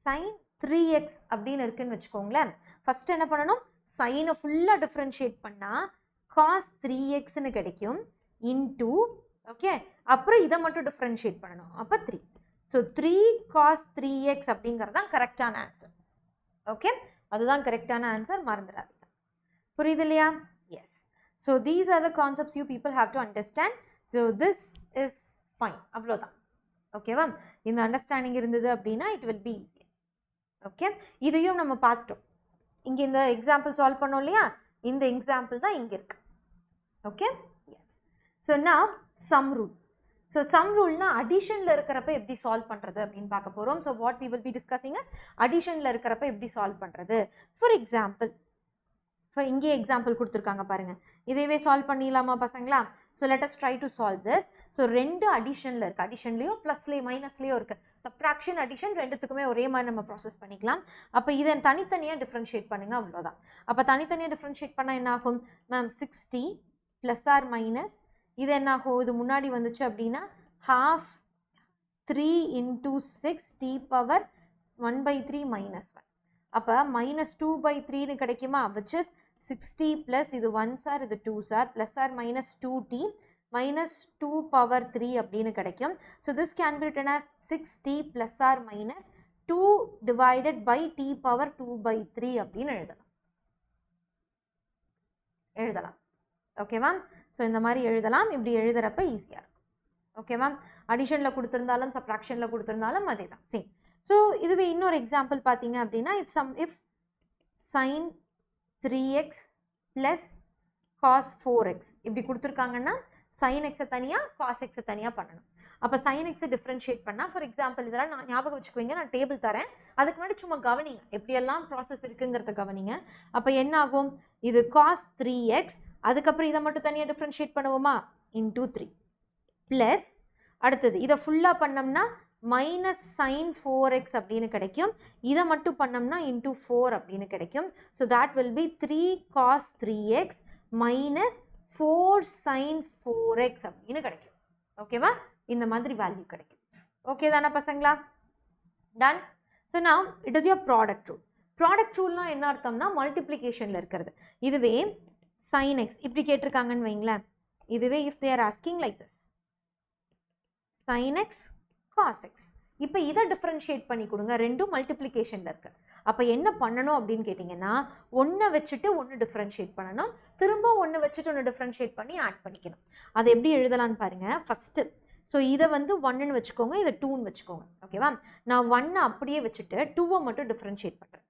sin 3x அப்படின்னு இருக்குன்னு வச்சுக்கோங்களேன். ஃபர்ஸ்ட் என்ன பண்ணணும், சைனை ஃபுல்லாக டிஃப்ரென்ஷியேட் பண்ணால் cos 3xன்னு கிடைக்கும் இன்டூ, ஓகே, அப்புறம் இதை மட்டும் டிஃப்ரென்ஷியேட் பண்ணணும், அப்போ 3. ஸோ 3 cos 3x அப்படிங்கிறது தான் கரெக்டான ஆன்சர். ஓகே, அதுதான் கரெக்டான ஆன்சர், மறந்துடாது. புரியுது இல்லையா? Yes. So these are the concepts you people have to understand. So this is fine, அவ்வளோதான். ஓகேவா? இந்த அண்டர்ஸ்டாண்டிங் இருந்தது அப்படின்னா it will be easy. Okay, இதையும் நம்ம பார்த்துட்டோம். இங்கே இந்த எக்ஸாம்பிள் சால்வ் பண்ணோம் இல்லையா, இந்த எக்ஸாம்பிள் தான் இங்கே இருக்கு. Okay, yes. ஸோ நான் சம் ரூல். ஸோ சம் ரூல்னா அடிஷனில் இருக்கிறப்ப எப்படி சால்வ் பண்ணுறது அப்படின்னு பார்க்க போகிறோம். So what we will be discussing is அடிஷனில் இருக்கிறப்ப எப்படி சால்வ் பண்ணுறது. ஃபார் எக்ஸாம்பிள், இங்கே எக்ஸாம்பிள் கொடுத்துருக்காங்க பாருங்க, இதைவே சால்வ் பண்ணிடலாமா பசங்களா? So let us try to solve this. So ரெண்டு அடிஷனில் இருக்குது, அடிஷன்லேயும் ப்ளஸ்லேயும் மைனஸ்லேயும் இருக்குது. சப்ட்ராக்ஷன் அடிஷன் ரெண்டுத்துக்குமே ஒரே மாதிரி நம்ம ப்ராசஸ் பண்ணிக்கலாம். அப்போ இதை தனித்தனியாக டிஃப்ரென்ஷியேட் பண்ணுங்க, அவ்வளோதான். அப்போ தனித்தனியாக டிஃப்ரென்ஷியேட் பண்ணால் என்ன ஆகும் மேம்? 60 ப்ளஸ் ஆர் மைனஸ், இது என்ன ஆகும், இது முன்னாடி வந்துச்சு அப்படின்னா half 3 into 6 t power 1/3 minus 1. அப்போ -2/3ன்னு கிடைக்குமா, which is 60 plus இது 1 சார் இது 2 sir plus or minus 2t minus 2 power 3 அப்படின்னு கிடைக்கும். So this can be written as 6t plus or minus 2 divided by t power 2/3 அப்படின்னு எழுதலாம். Okay ma'am? ஸோ இந்த மாதிரி எழுதலாம். இப்படி எழுதுறப்ப ஈஸியாக இருக்கும். Okay ma'am? அடிஷனில் கொடுத்துருந்தாலும் சப்ட்ராக்ஷனில் கொடுத்துருந்தாலும் அதே தான், சேம். ஸோ இதுவே இன்னொரு எக்ஸாம்பிள் பார்த்தீங்க அப்படின்னா, if sin 3x plus cos 4x இப்படி கொடுத்துருக்காங்கன்னா sin x தனியாக cos x தனியாக பண்ணணும். அப்போ sin x டிஃப்ரென்ஷியேட் பண்ணால், ஃபார் எக்ஸாம்பிள் இதெல்லாம் நான் ஞாபகம் வச்சுக்குவீங்க, நான் டேபிள் தரேன், அதுக்கு முன்னாடி சும்மா கவனிங்க எப்படியெல்லாம் ப்ராசஸ் இருக்குங்கிறத கவனிங்க. அப்போ என்ன ஆகும், இது cos 3x, அதுக்கப்புறம் இதை மட்டும் தனியாக டிஃப்ரென்ஷியேட் பண்ணுவோமா, இன்டூ 3 ப்ளஸ் அடுத்தது இதை ஃபுல்லாக பண்ணோம்னா மைனஸ் சைன் 4x அப்படின்னு கிடைக்கும், இதை மட்டும் பண்ணோம்னா இன்டூ 4 அப்படின்னு கிடைக்கும். So that will be 3 cos 3x minus 4 sin 4x அப்படின்னு கிடைக்கும். ஓகேவா? இந்த மாதிரி வேல்யூ கிடைக்கும். ஓகே தானே பசங்களா? Done. So now it is your product rule. Product ரூல்னா என்ன அர்த்தம்னா மல்டிப்ளிகேஷனில் இருக்கிறது. இதுவே sin x இப்படி கேட்டிருக்காங்கன்னு வைங்களேன், இதுவே if they are asking like this sin x cos x, இப்போ இதை டிஃப்ரென்ஷியேட் பண்ணி கொடுங்க, ரெண்டும் மல்டிப்ளிகேஷனில் இருக்கு. அப்போ என்ன பண்ணணும் அப்படின்னு கேட்டிங்கன்னா, ஒன்றை வச்சுட்டு ஒன்று டிஃப்ரென்ஷியேட் பண்ணணும், திரும்ப ஒன்று வச்சுட்டு ஒன்று டிஃப்ரென்ஷியேட் பண்ணி ஆட் பண்ணிக்கணும். அதை எப்படி எழுதலான்னு பாருங்கள். ஃபஸ்ட்டு ஸோ இதை வந்து 1ன்னு வச்சுக்கோங்க, இதை 2ன்னு வச்சுக்கோங்க. ஓகேவா? நான் 1 அப்படியே வச்சுட்டு 2வை மட்டும் டிஃப்ரென்ஷியேட் பண்ணுறேன்.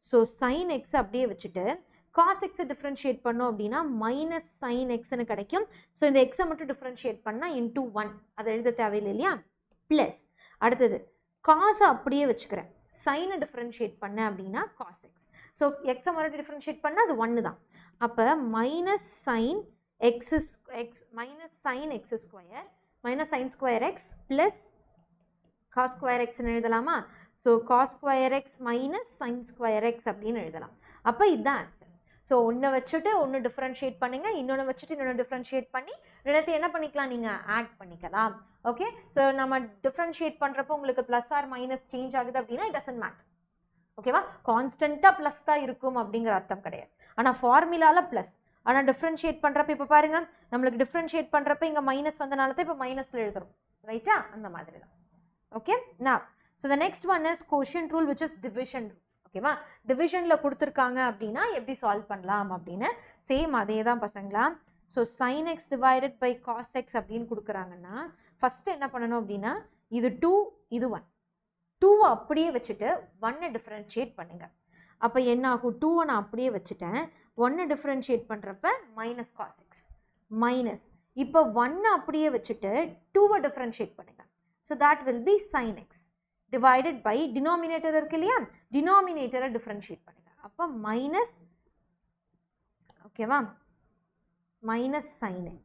ஸோ sin x அப்படியே வச்சுட்டு cos x டிஃப்ரென்ஷியேட் பண்ணோம் அப்படின்னா மைனஸ் sin xன்னு கிடைக்கும். ஸோ இந்த எக்ஸை மட்டும் டிஃப்ரென்ஷியேட் பண்ணால் இன்டூ 1, அதை எழுத தேவையில்லை இல்லையா? ப்ளஸ் அடுத்தது காசை அப்படியே வச்சுக்கிறேன், சைனை டிஃப்ரென்ஷியேட் பண்ணேன் அப்படின்னா cos x. ஸோ எக்ஸை மறுபடியும் டிஃப்ரென்ஷியேட் பண்ணால் அது 1 தான். அப்போ minus sine x square minus sine square x plus cos square எக்ஸ்ன்னு எழுதலாமா? So cos square x minus sine square x அப்படின்னு எழுதலாம். அப்போ இதுதான் ஆன்சர். ஸோ ஒன்று வச்சுட்டு ஒன்று டிஃப்ரென்ஷியேட் பண்ணுங்க, இன்னொன்று வச்சுட்டு இன்னொன்று டிஃப்ரென்ஷியேட் பண்ணி ரெண்டுத்தையும் என்ன பண்ணிக்கலாம், நீங்கள் ஆட் பண்ணிக்கலாம். ஓகே? ஸோ நம்ம டிஃப்ரென்ஷியேட் பண்ணுறப்போ உங்களுக்கு ப்ளஸ் ஆர் மைனஸ் சேஞ்ச் ஆகுது அப்படின்னா இட் டசன்ட் மேட்டர். ஓகேவா? கான்ஸ்டண்ட்டாக ப்ளஸ் தான் இருக்கும் அப்படிங்கிற அர்த்தம் கிடையாது. ஆனால் ஃபார்முலாவில் ப்ளஸ், ஆனால் டிஃப்ரென்ஷியேட் பண்ணுறப்ப இப்போ பாருங்கள், நம்மளுக்கு டிஃப்ரென்ஷியேட் பண்ணுறப்ப இங்கே மைனஸ் வந்தனால தான் இப்போ மைனஸில் எழுதுறோம், ரைட்டா? அந்த மாதிரி தான். ஓகே? நான் so the next one is quotient rule, which is division rule. ஓகேவா? டிவிஷனில் கொடுத்துருக்காங்க அப்படின்னா எப்படி சால்வ் பண்ணலாம் அப்படின்னு சேம் அதே தான் பசங்களா. So sin x divided by cos x அப்படின்னு கொடுக்குறாங்கன்னா ஃபஸ்ட்டு என்ன பண்ணணும் அப்படின்னா, இது 2 இது 1, 2 அப்படியே வச்சுட்டு 1 டிஃப்ரென்ஷியேட் பண்ணுங்க. அப்போ என்ன ஆகும், 2 நான் அப்படியே வச்சுட்டேன், 1 டிஃப்ரென்ஷியேட் பண்ணுறப்ப மைனஸ் cos x மைனஸ், இப்போ 1 அப்படியே வச்சுட்டு 2 டிஃப்ரென்ஷியேட் பண்ணுங்க. So that will be sin x divided by denominator இருக்கு இல்லையா, டினாமினேட்டரை டிஃப்ரென்ஷியேட் பண்ணுங்க. அப்போ மைனஸ், ஓகேவா, minus sin x.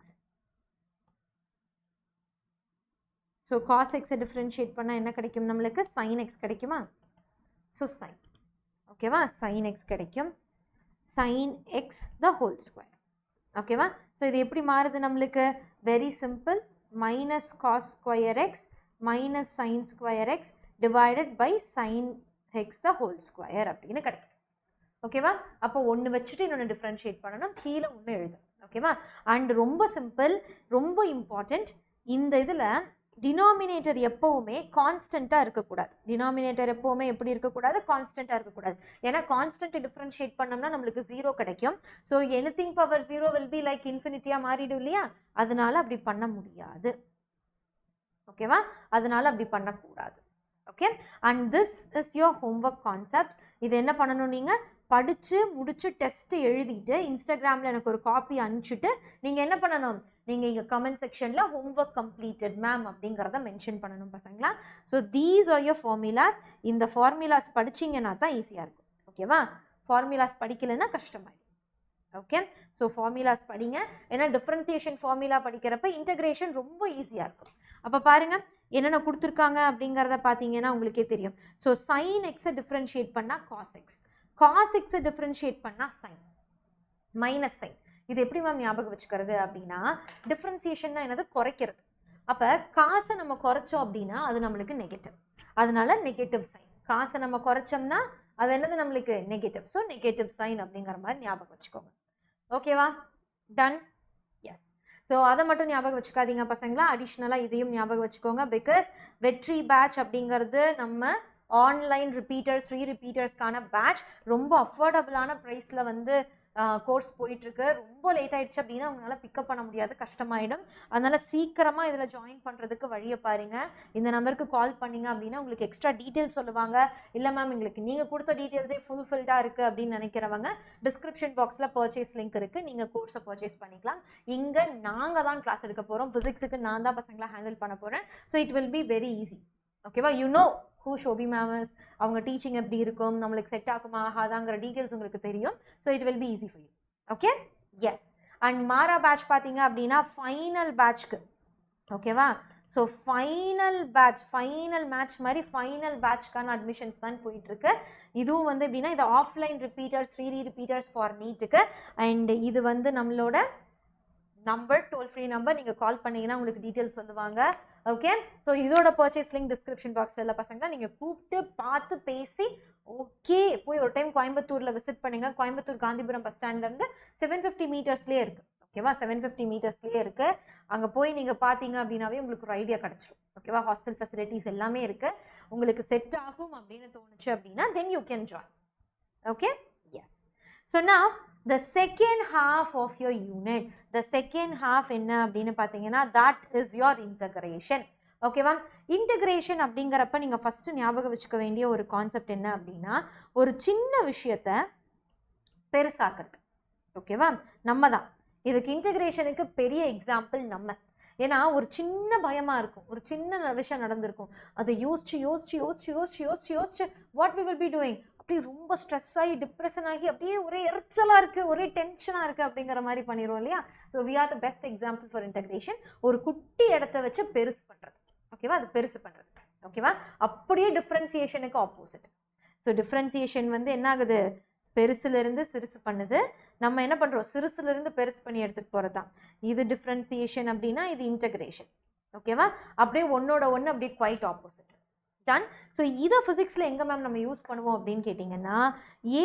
So cos x differentiate பண்ணால் என்ன கிடைக்கும் நம்மளுக்கு, sin x கிடைக்குமா? ஸோ sin, ஓகேவா, sin x கிடைக்கும், sin x the whole square. ஓகேவா? ஸோ இது எப்படி மாறுது நம்மளுக்கு, very simple, minus cos square x minus sin square x divided by sin x the whole square அப்படின்னு கிடைக்கும். ஓகேவா? அப்போ ஒன்று வச்சுட்டு இன்னொன்று டிஃப்ரென்ஷியேட் பண்ணணும், கீழே ஒன்று எழுதணும். ஓகேவா? அண்ட் ரொம்ப சிம்பிள், ரொம்ப இம்பார்ட்டண்ட். இந்த இதில் டினாமினேட்டர் எப்போவுமே கான்ஸ்டண்ட்டாக இருக்கக்கூடாது. டினாமினேட்டர் எப்போவுமே எப்படி இருக்கக்கூடாது? கான்ஸ்டண்ட்டாக இருக்கக்கூடாது. ஏன்னா கான்ஸ்டன்ட் டிஃப்ரென்ஷியேட் பண்ணோம்னா நம்மளுக்கு 0 கிடைக்கும். So anything power 0 will be like இன்ஃபினிட்டியாக மாறிடும் இல்லையா? அதனால அப்படி பண்ண முடியாது. ஓகேவா? அதனால அப்படி பண்ணக்கூடாது. Okay, and this is your homework concept. இது என்ன பண்ணணும்? நீங்கள் படித்து முடிச்சு டெஸ்ட்டு எழுதிட்டு இன்ஸ்டாகிராமில் எனக்கு ஒரு காப்பி அனுப்பிச்சிட்டு நீங்கள் என்ன பண்ணணும்? நீங்கள் இங்கே கமெண்ட் செக்ஷனில் ஹோம்ஒர்க் கம்ப்ளீட்டட் மேம் அப்படிங்கிறத மென்ஷன் பண்ணணும் பசங்களா. So these or your formulas. இந்த ஃபார்முலாஸ் படிச்சிங்கன்னா தான் ஈஸியாக இருக்கும். ஓகேவா? ஃபார்முலாஸ் படிக்கலைன்னா கஷ்டமாயிடும். ஓகே, ஸோ ஃபார்முலாஸ் படிங்க. ஏன்னா டிஃப்ரென்சியேஷன் ஃபார்முலா படிக்கிறப்ப இன்டகிரேஷன் ரொம்ப ஈஸியாக இருக்கும். அப்போ பாருங்கள் என்னென்ன கொடுத்துருக்காங்க அப்படிங்கிறத பார்த்தீங்கன்னா உங்களுக்கே தெரியும். ஸோ சைன் எக்ஸை டிஃப்ரென்ஷியேட் பண்ணால் காஸ் எக்ஸ், காஸ் எக்ஸை டிஃப்ரென்ஷியேட் பண்ணால் சைன், மைனஸ் சைன். இது எப்படி மேம் ஞாபகம் வச்சுக்கிறது அப்படின்னா, டிஃப்ரென்சியேஷன்னா என்னது? குறைக்கிறது. அப்போ காசை நம்ம குறைச்சோம் அப்படின்னா அது நம்மளுக்கு நெகட்டிவ், அதனால நெகட்டிவ் சைன். காசை நம்ம குறைச்சோம்னா அது என்னது? நம்மளுக்கு நெகட்டிவ். ஸோ நெகட்டிவ் சைன் அப்படிங்கிற மாதிரி ஞாபகம் வச்சுக்கோங்க. ஓகேவா? டன்? எஸ். ஸோ அதை மட்டும் ஞாபகம் வச்சுக்காதீங்க பசங்களா, அடிஷ்னலாக இதையும் ஞாபகம் வச்சுக்கோங்க. பிகாஸ் வெற்றி பேட்ச் அப்படிங்கிறது நம்ம ஆன்லைன் ரிப்பீட்டர்ஸ், ஃப்ரீ ரிப்பீட்டர்ஸ்க்கான பேட்ச். ரொம்ப அஃபோர்டபுளான ப்ரைஸில் வந்து கோர்ஸ் போயிட்டுருக்கு. ரொம்ப லேட் ஆகிடுச்சு அப்படின்னா அவங்களால பிக்கப் பண்ண முடியாது, கஷ்டமாயிடும். அதனால் சீக்கிரமாக இதில் ஜாயின் பண்ணுறதுக்கு வழியை பாருங்கள். இந்த நம்பருக்கு கால் பண்ணிங்க அப்படின்னா உங்களுக்கு எக்ஸ்ட்ரா டீட்டெயில்ஸ் சொல்லுவாங்க. இல்லை மேம் எங்களுக்கு நீங்கள் கொடுத்த டீட்டெயில்ஸே ஃபுல்ஃபில்டாக இருக்குது அப்படின்னு நினைக்கிறவங்க டிஸ்கிரிப்ஷன் பாக்ஸில் பர்ச்சேஸ் லிங்க் இருக்குது, நீங்கள் கோர்ஸை பர்ச்சேஸ் பண்ணிக்கலாம். இங்கே நாங்கள் தான் கிளாஸ் எடுக்க போகிறோம். ஃபிசிக்ஸுக்கு நான் தான் பசங்களை ஹேண்டில் பண்ண போகிறேன். So it will be very easy. ஓகேவா? யூ நோ ஹூ ஷோபி மேமஸ், அவங்க டீச்சிங் எப்படி இருக்கும், நம்மளுக்கு செட் ஆகுமா ஆகாதாங்கிற டீட்டெயில்ஸ் உங்களுக்கு தெரியும். So it will be easy for you. Okay, yes. And மாரா பேட்ச் பார்த்தீங்க அப்படின்னா ஃபைனல் பேட்ச்க்கு. ஓகேவா? ஸோ ஃபைனல் பேட்ச், ஃபைனல் மேட்ச் மாதிரி ஃபைனல் பேட்ச்க்கான அட்மிஷன்ஸ் தான் போயிட்டுருக்கு. இதுவும் வந்து எப்படின்னா இது offline repeaters, free repeaters for நீட்டுக்கு. அண்ட் இது வந்து நம்மளோட நம்பர், டோல் ஃப்ரீ நம்பர். நீங்கள் கால் பண்ணிங்கன்னா உங்களுக்கு டீட்டெயில்ஸ் சொல்லுவாங்க. ஓகே, ஸோ இதோட பர்ச்சேஸ் லிங்க் டிஸ்கிரிப்ஷன் பாக்ஸில் இல்லை பசங்க. நீங்கள் கூப்பிட்டு பார்த்து பேசி ஓகே போய் ஒரு டைம் கோயம்புத்தூரில் விசிட் பண்ணுங்க. கோயம்புத்தூர் காந்திபுரம் பஸ் ஸ்டாண்ட்லேருந்து 750 மீட்டர்ஸ்லேயே இருக்குது. ஓகேவா? 750 மீட்டர்ஸ்லேயே இருக்குது. அங்கே போய் நீங்கள் பார்த்தீங்க அப்படின்னாவே உங்களுக்கு ஒரு ஐடியா கிடச்சிரும். ஓகேவா? ஹாஸ்டல் ஃபெசிலிட்டிஸ் எல்லாமே இருக்குது. உங்களுக்கு செட் ஆகும் அப்படின்னு தோணுச்சு அப்படின்னா then you can join. Okay, yes. So நான் the second half of your unit, the second half என்ன அப்படின்னு பார்த்தீங்கன்னா that is your integration. ஓகேவா? இன்டகிரேஷன் அப்படிங்கிறப்ப நீங்கள் ஃபஸ்ட்டு ஞாபகம் வச்சுக்க வேண்டிய ஒரு கான்செப்ட் என்ன அப்படின்னா, ஒரு சின்ன விஷயத்தை பெருசாக்குறது. ஓகேவா? நம்ம தான் இதுக்கு இன்டகிரேஷனுக்கு பெரிய எக்ஸாம்பிள் நம்ம. ஏன்னா ஒரு சின்ன பயமாக இருக்கும், ஒரு சின்ன விஷயம் நடந்திருக்கும், அதை யோசிச்சு யோசிச்சு யோசிச்சு யோசிச்சு யோசிச்சு யோசிச்சு what we will be doing, அப்படி ரொம்ப ஸ்ட்ரெஸ் ஆகி டிப்ரெஷன் ஆகி அப்படியே ஒரே எரிச்சலாக இருக்குது, ஒரே டென்ஷனாக இருக்குது அப்படிங்கிற மாதிரி பண்ணிடுவோம் இல்லையா? So we are the best example for integration. ஒரு குட்டி இடத்த வச்சு பெருசு பண்ணுறது. ஓகேவா? அது பெருசு பண்ணுறது. ஓகேவா? அப்படியே டிஃப்ரென்சியேஷனுக்கு ஆப்போசிட். ஸோ டிஃப்ரென்சியேஷன் வந்து என்ன ஆகுது? பெருசுலேருந்து சிறுசு பண்ணுது. நம்ம என்ன பண்ணுறோம்? சிறுசுலேருந்து பெருசு பண்ணி எடுத்துகிட்டு போகிறது தான். இது டிஃப்ரென்சியேஷன் அப்படின்னா இது இன்டகிரேஷன். ஓகேவா? அப்படியே ஒன்னோட ஒன்று அப்படியே குவைட் ஆப்போசிட். டன். ஸோ இதை ஃபிசிக்ஸில் எங்கே மேம் நம்ம யூஸ் பண்ணுவோம் அப்படின்னு கேட்டிங்கன்னா,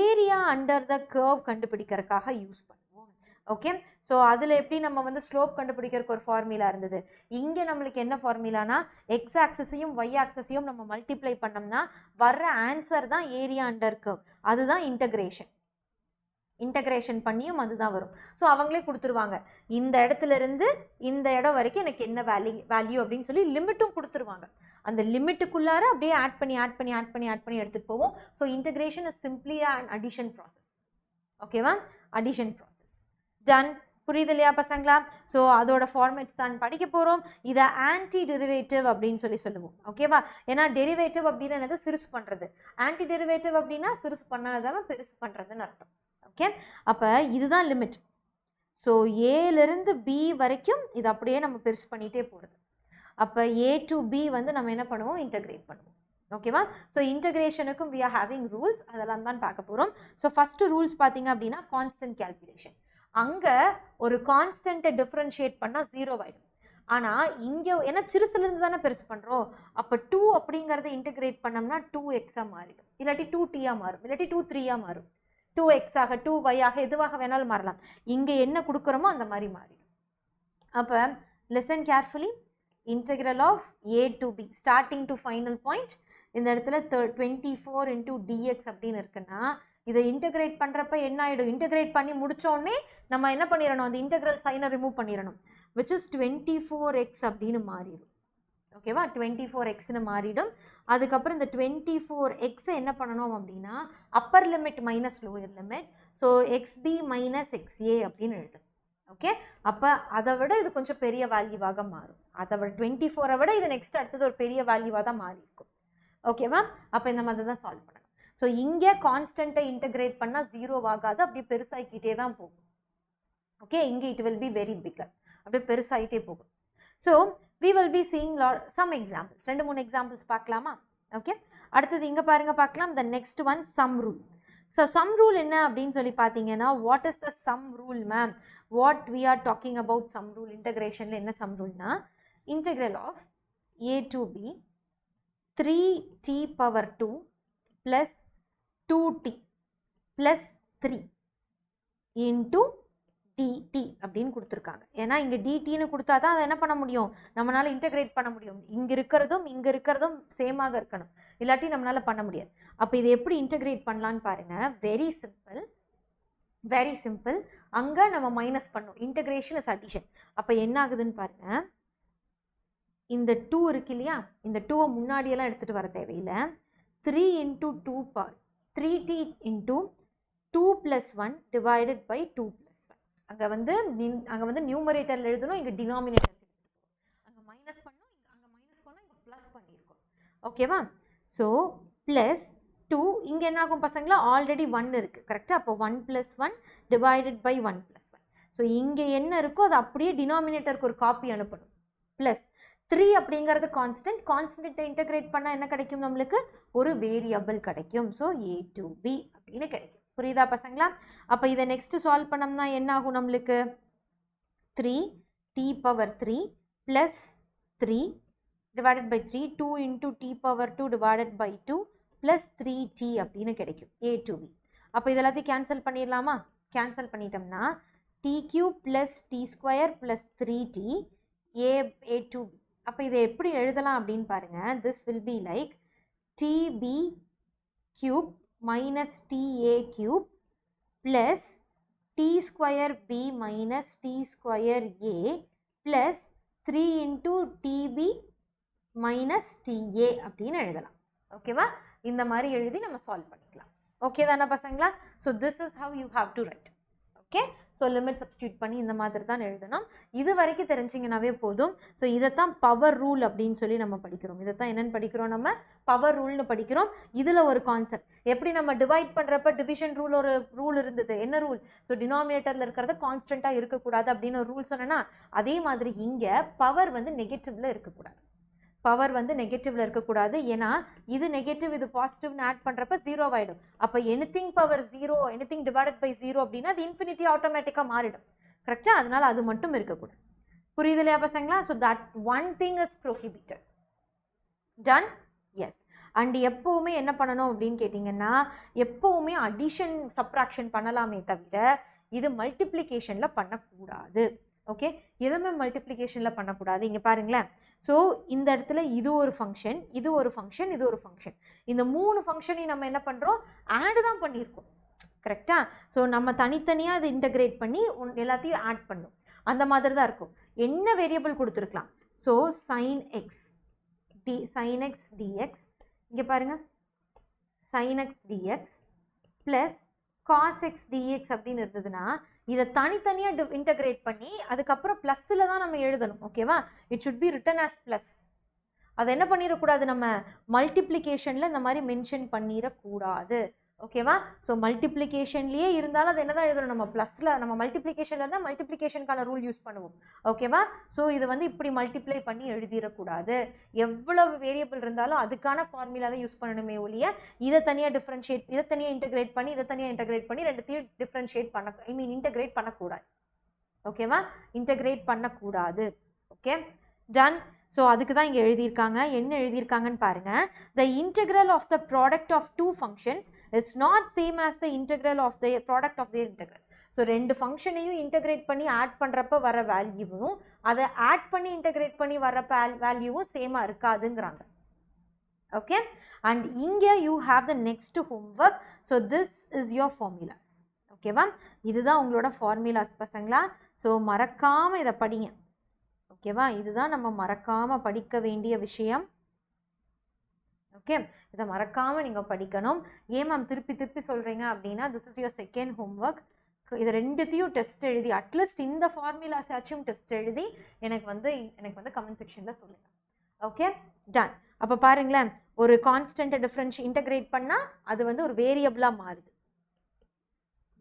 ஏரியா அண்டர் த கர்வ் கண்டுபிடிக்கிறதுக்காக யூஸ் பண்ணுவோம். ஓகே, ஸோ அதில் எப்படி நம்ம வந்து ஸ்லோப் கண்டுபிடிக்கிறதுக்கு ஒரு ஃபார்முலா இருந்தது. இங்கே நம்மளுக்கு என்ன ஃபார்முலானா, எக்ஸ் ஆக்சஸையும் ஒய் ஆக்சஸையும் நம்ம மல்டிப்ளை பண்ணோம்னா வர்ற ஆன்சர் தான் ஏரியா அண்டர் கர்வ். அதுதான் இன்டகிரேஷன். இன்டகிரேஷன் பண்ணியும் அதுதான் வரும். ஸோ அவங்களே கொடுத்துருவாங்க, இந்த இடத்துல இருந்து இந்த இடம் வரைக்கும் எனக்கு என்ன வேல்யூ அப்படின்னு சொல்லி லிமிட்டும் கொடுத்துருவாங்க. அந்த லிமிட்டுக்குள்ளார அப்படியே ஆட் பண்ணி எடுத்துகிட்டு போவோம். ஸோ இன்டகிரேஷன் is simply and addition process. ஓகேவா? Addition process. டன். புரியுது இல்லையா பசங்களா? ஸோ அதோட ஃபார்மேட்ஸ் தான் படிக்க போகிறோம். இதை ஆன்டி டெரிவேட்டிவ் அப்படின்னு சொல்லுவோம். ஓகேவா? ஏன்னா டெரிவேட்டிவ் அப்படின்னு என்னது? சிறுசு பண்ணுறது. ஆன்டி டெரிவேட்டிவ் அப்படின்னா சிறுசு பண்ணாதான் பெருசு பண்ணுறதுன்னு அர்த்தம். ஓகே, அப்போ இதுதான் லிமிட். ஸோ ஏலேருந்து பி வரைக்கும் இது அப்படியே நம்ம பெருசு பண்ணிகிட்டே போகிறது. அப்போ ஏ டு பி வந்து நம்ம என்ன பண்ணுவோம்? இன்டகிரேட் பண்ணுவோம். ஓகேவா? ஸோ இன்டகிரேஷனுக்கும் வி ஆர் ஹேவிங் ரூல்ஸ், அதெல்லாம் தான் பார்க்க போகிறோம். ஸோ ஃபஸ்ட்டு ரூல்ஸ் பார்த்தீங்க அப்படின்னா கான்ஸ்டன்ட் கேல்குலேஷன். அங்கே ஒரு கான்ஸ்டன்ட்டை டிஃப்ரென்ஷியேட் பண்ணால் 0 ஆகிடும். ஆனால் இங்கே ஏன்னா சிறுசுலேருந்து தானே பெருசு பண்ணுறோம். அப்போ 2 அப்படிங்கிறத இன்டகிரேட் பண்ணோம்னா 2x மாறிடும், இல்லாட்டி 2t மாறும், இல்லாட்டி 2 3 மாறும். 2x ஆக 2y ஆக எதுவாக வேணாலும் மாறலாம். இங்கே என்ன கொடுக்குறோமோ அந்த மாதிரி மாறிடும். அப்போ listen carefully. Integral of a to b starting to final point இந்த இடத்துல 24 into dx அப்படின்னு இருக்குன்னா இதை இன்டகிரேட் பண்ணுறப்ப என்ன ஆகிடும், இன்டகிரேட் பண்ணி முடித்தோடனே நம்ம என்ன பண்ணிடணும், அந்த இன்டகிரல் சைனை ரிமூவ் பண்ணிடணும், which is 24x அப்படின்னு மாறிடும். ஓகேவா, 24xன்னு மாறிடும். அதுக்கப்புறம் இந்த 24x என்ன பண்ணணும் அப்படின்னா upper limit minus lower limit, so xb minus xa அப்படின்னு எழுதணும். ஓகே, அப்போ அதை விட இது கொஞ்சம் பெரிய வேல்யூவாக மாறும். அதை விட 24 விட இது நெக்ஸ்ட் அடுத்தது ஒரு பெரிய வேல்யூவாக தான் மாறி இருக்கும். ஓகேவா, அப்போ இந்த மாதிரி தான் சால்வ் பண்ணணும். ஸோ இங்கே கான்ஸ்டன்ட்டை இன்டகிரேட் பண்ணால் 0 ஆகாது, அப்படியே பெருசாகிக்கிட்டே தான் போகும். ஓகே, இங்கே it will be very bigger, அப்படியே பெருசாகிட்டே போகும். So we will be seeing some examples. 2-3 examples பார்க்கலாமா? ஓகே, அடுத்தது இங்கே பாருங்க பார்க்கலாம். the next one sum rule. So sum rule என்ன அப்படின்னு சொல்லி பார்த்தீங்கன்னா what is the sum rule ma'am? what we are talking about sum rule integrationல என்ன sum ruleனா integral of a to b 3t power 2 plus 2t plus 3 into dt அப்படின்னு கொடுத்துருக்காங்க. ஏன்னா இங்கே dtன்னு கொடுத்தா தான் அதை என்ன பண்ண முடியும், நம்மளால இன்டகிரேட் பண்ண முடியும். இங்கே இருக்கிறதும் சேமாக இருக்கணும், இல்லாட்டி நம்மளால பண்ண முடியாது. அப்போ இதை எப்படி இன்டகிரேட் பண்ணலான்னு பாருங்க. Very simple. அங்கே நம்ம மைனஸ் பண்ணோம், இன்டகிரேஷன் இஸ் அடிஷன். அப்போ என்ன ஆகுதுன்னு பாருங்க, இந்த 2 இருக்கு இல்லையா, இந்த 2 முன்னாடியெல்லாம் எடுத்துகிட்டு வர தேவையில்லை. 3 into 2 power 3t into 2 plus 1 divided by 2 plus 1. அங்கே வந்து நியூமரேட்டரில் எழுதணும், இங்கே டினாமினேட்டர் அங்கே மைனஸ் பண்ணோம், அங்கே மைனஸ் பண்ணோம், இங்கே ப்ளஸ் பண்ணியிருக்கோம். ஓகேவா, ஸோ ப்ளஸ் 2 இங்கே என்ன ஆகும் பசங்களா, ஆல்ரெடி 1 இருக்குது கரெக்டாக. அப்போ 1 plus 1 divided by 1 plus 1. So இங்கே என்ன இருக்கோ அது அப்படியே டினாமினேட்டருக்கு ஒரு காப்பி அனுப்பணும். ப்ளஸ் 3 அப்படிங்கிறது கான்ஸ்டன்ட்டை இன்டகிரேட் பண்ணால் என்ன கிடைக்கும், நம்மளுக்கு ஒரு வேரியபிள் கிடைக்கும். ஸோ a to b அப்படின்னு கிடைக்கும். புரியுதா பசங்களா? அப்போ இதை நெக்ஸ்ட்டு சால்வ் பண்ணோம்னா என்ன ஆகும், நம்மளுக்கு 3t power 3 plus 3 divided by 3 2 into t power 2 divided by 2 plus 3t அப்படின்னு கிடைக்கும் a to b. அப்போ இதெல்லாத்தையும் கேன்சல் பண்ணிடலாமா? கேன்சல் பண்ணிட்டோம்னா t cube plus t square plus 3t a to b. அப்போ இதை எப்படி எழுதலாம் அப்படின்னு பாருங்க. this will be like tb cube minus ta cube plus t square b minus t square a plus 3 into tb minus ta அப்படின்னு எழுதலாம். ஓகேவா, இந்த மாதிரி எழுதி நம்ம சால்வ் பண்ணிக்கலாம். ஓகே தானே பசங்களா? So this is how you have to right. Okay, so limit substitute பண்ணி இந்த மாதிரி தான் எழுதணும். இது வரைக்கும் தெரிஞ்சிங்கனாவே போதும். ஸோ இதைத்தான் பவர் ரூல் அப்படின்னு சொல்லி நம்ம படிக்கிறோம். இதைத்தான் என்னென்னு படிக்கிறோம், நம்ம பவர் ரூல்னு படிக்கிறோம். இதில் ஒரு கான்செப்ட், எப்படி நம்ம டிவைட் பண்ணுறப்ப டிவிஷன் ரூல் ஒரு ரூல் இருந்தது. என்ன ரூல்? ஸோ டினாமினேட்டரில் இருக்கிறது கான்ஸ்டண்ட்டாக இருக்கக்கூடாது அப்படின்னு ஒரு ரூல் சொன்னேன்னா, அதே மாதிரி இங்கே பவர் வந்து நெகட்டிவில் இருக்கக்கூடாது. பவர் வந்து நெகட்டிவ்ல இருக்கக்கூடாது. ஏன்னா இது நெகட்டிவ் இது பாசிட்டிவ்னு ஆட் பண்ணுறப்ப 0 ஆகிடும். அப்போ anything power 0 anything divided by 0 அப்படின்னா அது இன்ஃபினிட்டி ஆட்டோமேட்டிக்காக மாறிடும். கரெக்டாக, அதனால அது மட்டும் இருக்கக்கூடாது. புரியுது இல்லையா பசங்களா? So that one thing is prohibited. Done? Yes. And எப்போவுமே என்ன பண்ணணும் அப்படின்னு கேட்டிங்கன்னா, எப்போவுமே அடிஷன் சப்ராக்ஷன் பண்ணலாமே தவிர இது மல்டிப்ளிகேஷனில் பண்ணக்கூடாது. ஓகே, எதுவுமே மல்டிப்ளிகேஷனில் பண்ணக்கூடாது. இங்கே பாருங்களேன். ஸோ இந்த இடத்துல இது ஒரு ஃபங்க்ஷன், இது ஒரு ஃபங்க்ஷன், இது ஒரு ஃபங்க்ஷன். இந்த 3 ஃபங்க்ஷனையும் நம்ம என்ன பண்ணுறோம், ஆடு தான் பண்ணியிருக்கோம். கரெக்டாக? ஸோ நம்ம தனித்தனியாக அதை இன்டகிரேட் பண்ணி எல்லாத்தையும் ஆட் பண்ணும். அந்த மாதிரி தான் இருக்கும். என்ன வேரியபிள் கொடுத்துருக்கலாம். ஸோ sin x dx, இங்கே பாருங்கள், sin x dx plus cos x dx அப்படின்னு இருந்ததுன்னா இதை தனித்தனியாக இன்டகிரேட் பண்ணி அதுக்கப்புறம் ப்ளஸ்ஸில் தான் நம்ம எழுதணும். ஓகேவா, it should be written as plus. அதை என்ன பண்ணிடக்கூடாது, நம்ம மல்டிப்ளிகேஷனில் இந்த மாதிரி மென்ஷன் பண்ணிடக்கூடாது. ஓகேவா, ஸோ மல்டிப்ளிகேஷன்லேயே இருந்தாலும் அது என்ன தான் எழுதணும், நம்ம ப்ளஸில் நம்ம மல்டிப்ளிகேஷனில் இருந்தால் மல்டிப்ளிகேஷனுக்கான ரூல் யூஸ் பண்ணுவோம். ஓகேவா, ஸோ இது வந்து இப்படி மல்டிப்ளை பண்ணி எழுதிடக்கூடாது. எவ்வளவு வேரியபிள் இருந்தாலும் அதுக்கான ஃபார்முலா தான் யூஸ் பண்ணணுமே ஒழிய இதை தனியாக டிஃப்ரென்ஷியேட், இதை தனியாக இன்டகிரேட் பண்ணி இதை தனியாக இன்டகிரேட் பண்ணி ரெண்டுத்தையும் டிஃப்ரென்ஷியேட் பண்ண இன்டகிரேட் பண்ணக்கூடாது. ஓகேவா, இன்டகிரேட் பண்ணக்கூடாது. Okay done. ஸோ அதுக்கு தான் இங்கே எழுதியிருக்காங்க. என்ன எழுதியிருக்காங்கன்னு பாருங்க. The integral of the product of two functions is not same as the integral of the product of their integral. So ரெண்டு ஃபங்க்ஷனையும் இன்டெகிரேட் பண்ணி ஆட் பண்ணுறப்ப வர வேல்யூவும் அதை ஆட் பண்ணி இன்டெகிரேட் பண்ணி வர வேல்யூவும் சேமாக இருக்காதுங்கிறாங்க. ஓகே அண்ட் இங்கே you have the next homework. So this is your formulas. ஓகேவா, இதுதான் உங்களோட ஃபார்முலாஸ் பசங்களா. ஸோ மறக்காமல் இதை படிங்க. ஓகேவா, இதுதான் நம்ம மறக்காமல் படிக்க வேண்டிய விஷயம். ஓகே, இதை மறக்காமல் நீங்கள் படிக்கணும். ஏன் மேம் திருப்பி திருப்பி சொல்கிறீங்க அப்படின்னா, this is your second homework. இது ரெண்டுத்தையும் டெஸ்ட் எழுதி அட்லீஸ்ட் இந்த ஃபார்முலாஸாச்சும் டெஸ்ட் எழுதி எனக்கு வந்து கமெண்ட் செக்ஷனில் சொல்லுங்கள். Okay done. அப்போ பாருங்களேன், ஒரு கான்ஸ்டன்ட்டை டிஃப்ரென்ஷி இன்டகிரேட் பண்ணால் அது வந்து ஒரு வேரியபிளாக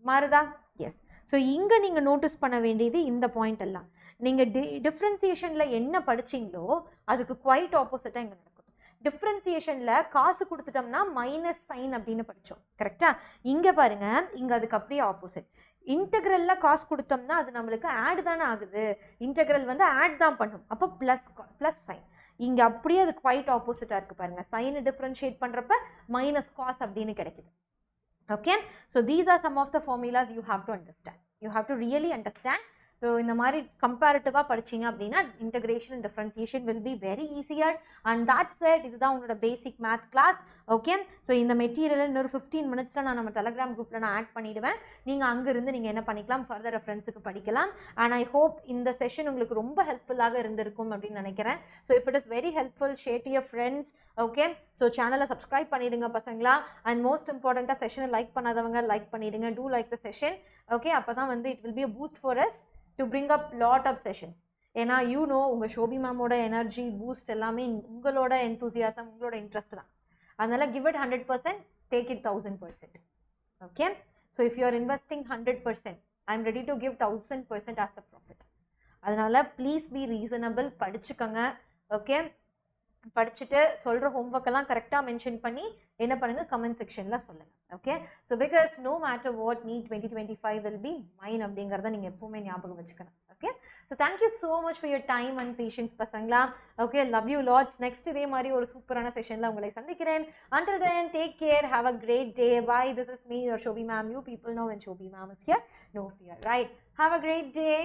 மாறுதா? எஸ். ஸோ இங்கே நீங்கள் நோட்டீஸ் பண்ண வேண்டியது இந்த பாயிண்ட் எல்லாம். நீங்கள் டிஃப்ரென்சியேஷனில் என்ன படிச்சிங்களோ அதுக்கு குவைட் ஆப்போசிட்டாக இங்கே நடக்கும். டிஃப்ரென்சியேஷனில் காசு கொடுத்துட்டோம்னா மைனஸ் சைன் அப்படின்னு படித்தோம், கரெக்டாக? இங்கே பாருங்கள், இங்கே அதுக்கு அப்படியே ஆப்போசிட். இன்டெக்ரலில் காசு கொடுத்தோம்னா அது நம்மளுக்கு ஆட் தானே ஆகுது, இன்டெக்ரல் வந்து ஆட் தான் பண்ணும், அப்போ ப்ளஸ் சைன். இங்கே அப்படியே அது குவைட் ஆப்போசிட்டாக இருக்குது பாருங்கள். சைனை டிஃப்ரென்ஷியேட் பண்ணுறப்ப மைனஸ் காஸ் அப்படின்னு கிடைக்குது. Okay, so these are some of the formulas you have to understand. You have to really understand. So இந்த மாதிரி கம்பேரிட்டிவாக படிச்சிங்க அப்படின்னா integration and differentiation will be very easier. And that set, இதுதான் உங்களோட பேசிக் math class. Okay, so இந்த material இன்னொரு 15 மினிட்ஸில் நான் நம்ம டெலகிராம் குரூப்பில் நான் ஆட் பண்ணிவிடுவேன். நீங்கள் அங்கேருந்து நீங்கள் என்ன பண்ணிக்கலாம், ஃபர்தர் ரெஃபரன்ஸுக்கு படிக்கலாம். அண்ட் ஐ ஹோப் இந்த செஷன் உங்களுக்கு ரொம்ப ஹெல்ப்ஃபுல்லாக இருந்திருக்கும் அப்படின்னு நினைக்கிறேன். So if it is very helpful, share to your friends. Okay, so சேனலை சப்ஸ்கிரைப் பண்ணிவிடுங்க பசங்களா. அண்ட் மோஸ்ட் இம்பார்ட்டண்ட்டாக செஷனை லைக் பண்ணாதவங்க லைக் பண்ணிவிடுங்க. To like the session. Okay, அப்போ தான் வந்து it will be a boost for us to bring up lot of sessions. ஏன்னா உங்கள் ஷோபி மேமோட எனர்ஜி பூஸ்ட் எல்லாமே உங்களோட என்தூசியாசம், உங்களோட இன்ட்ரெஸ்ட் தான். அதனால் give it 100%, take it 1000%. Okay, so if you are investing 100%, I am ready to give 1000% as the profit. அதனால் please be reasonable, படிச்சுக்கோங்க. Okay, படிச்சுட்டு சொல்கிற ஹோம்ஒர்க்கெல்லாம் கரெக்டாக மென்ஷன் பண்ணி என்ன பண்ணுங்கள், கமெண்ட் செக்ஷனில் சொல்லுங்கள். Okay, so because no matter what NEET 2025 will be mine அப்படிங்கிறத நீங்கள் எப்பவுமே ஞாபகம் வச்சுக்கணும். Okay, so thank you so much for your time and patience பசங்களா. Okay, love you lots. Next இதே மாதிரி ஒரு சூப்பரான செஷனில் உங்களை சந்திக்கிறேன். Until then, take care, have a great day. Bye. This is me, your Shobhi ma'am. You people know when Shobhi ma'am is here, no fear, right? Have a great day.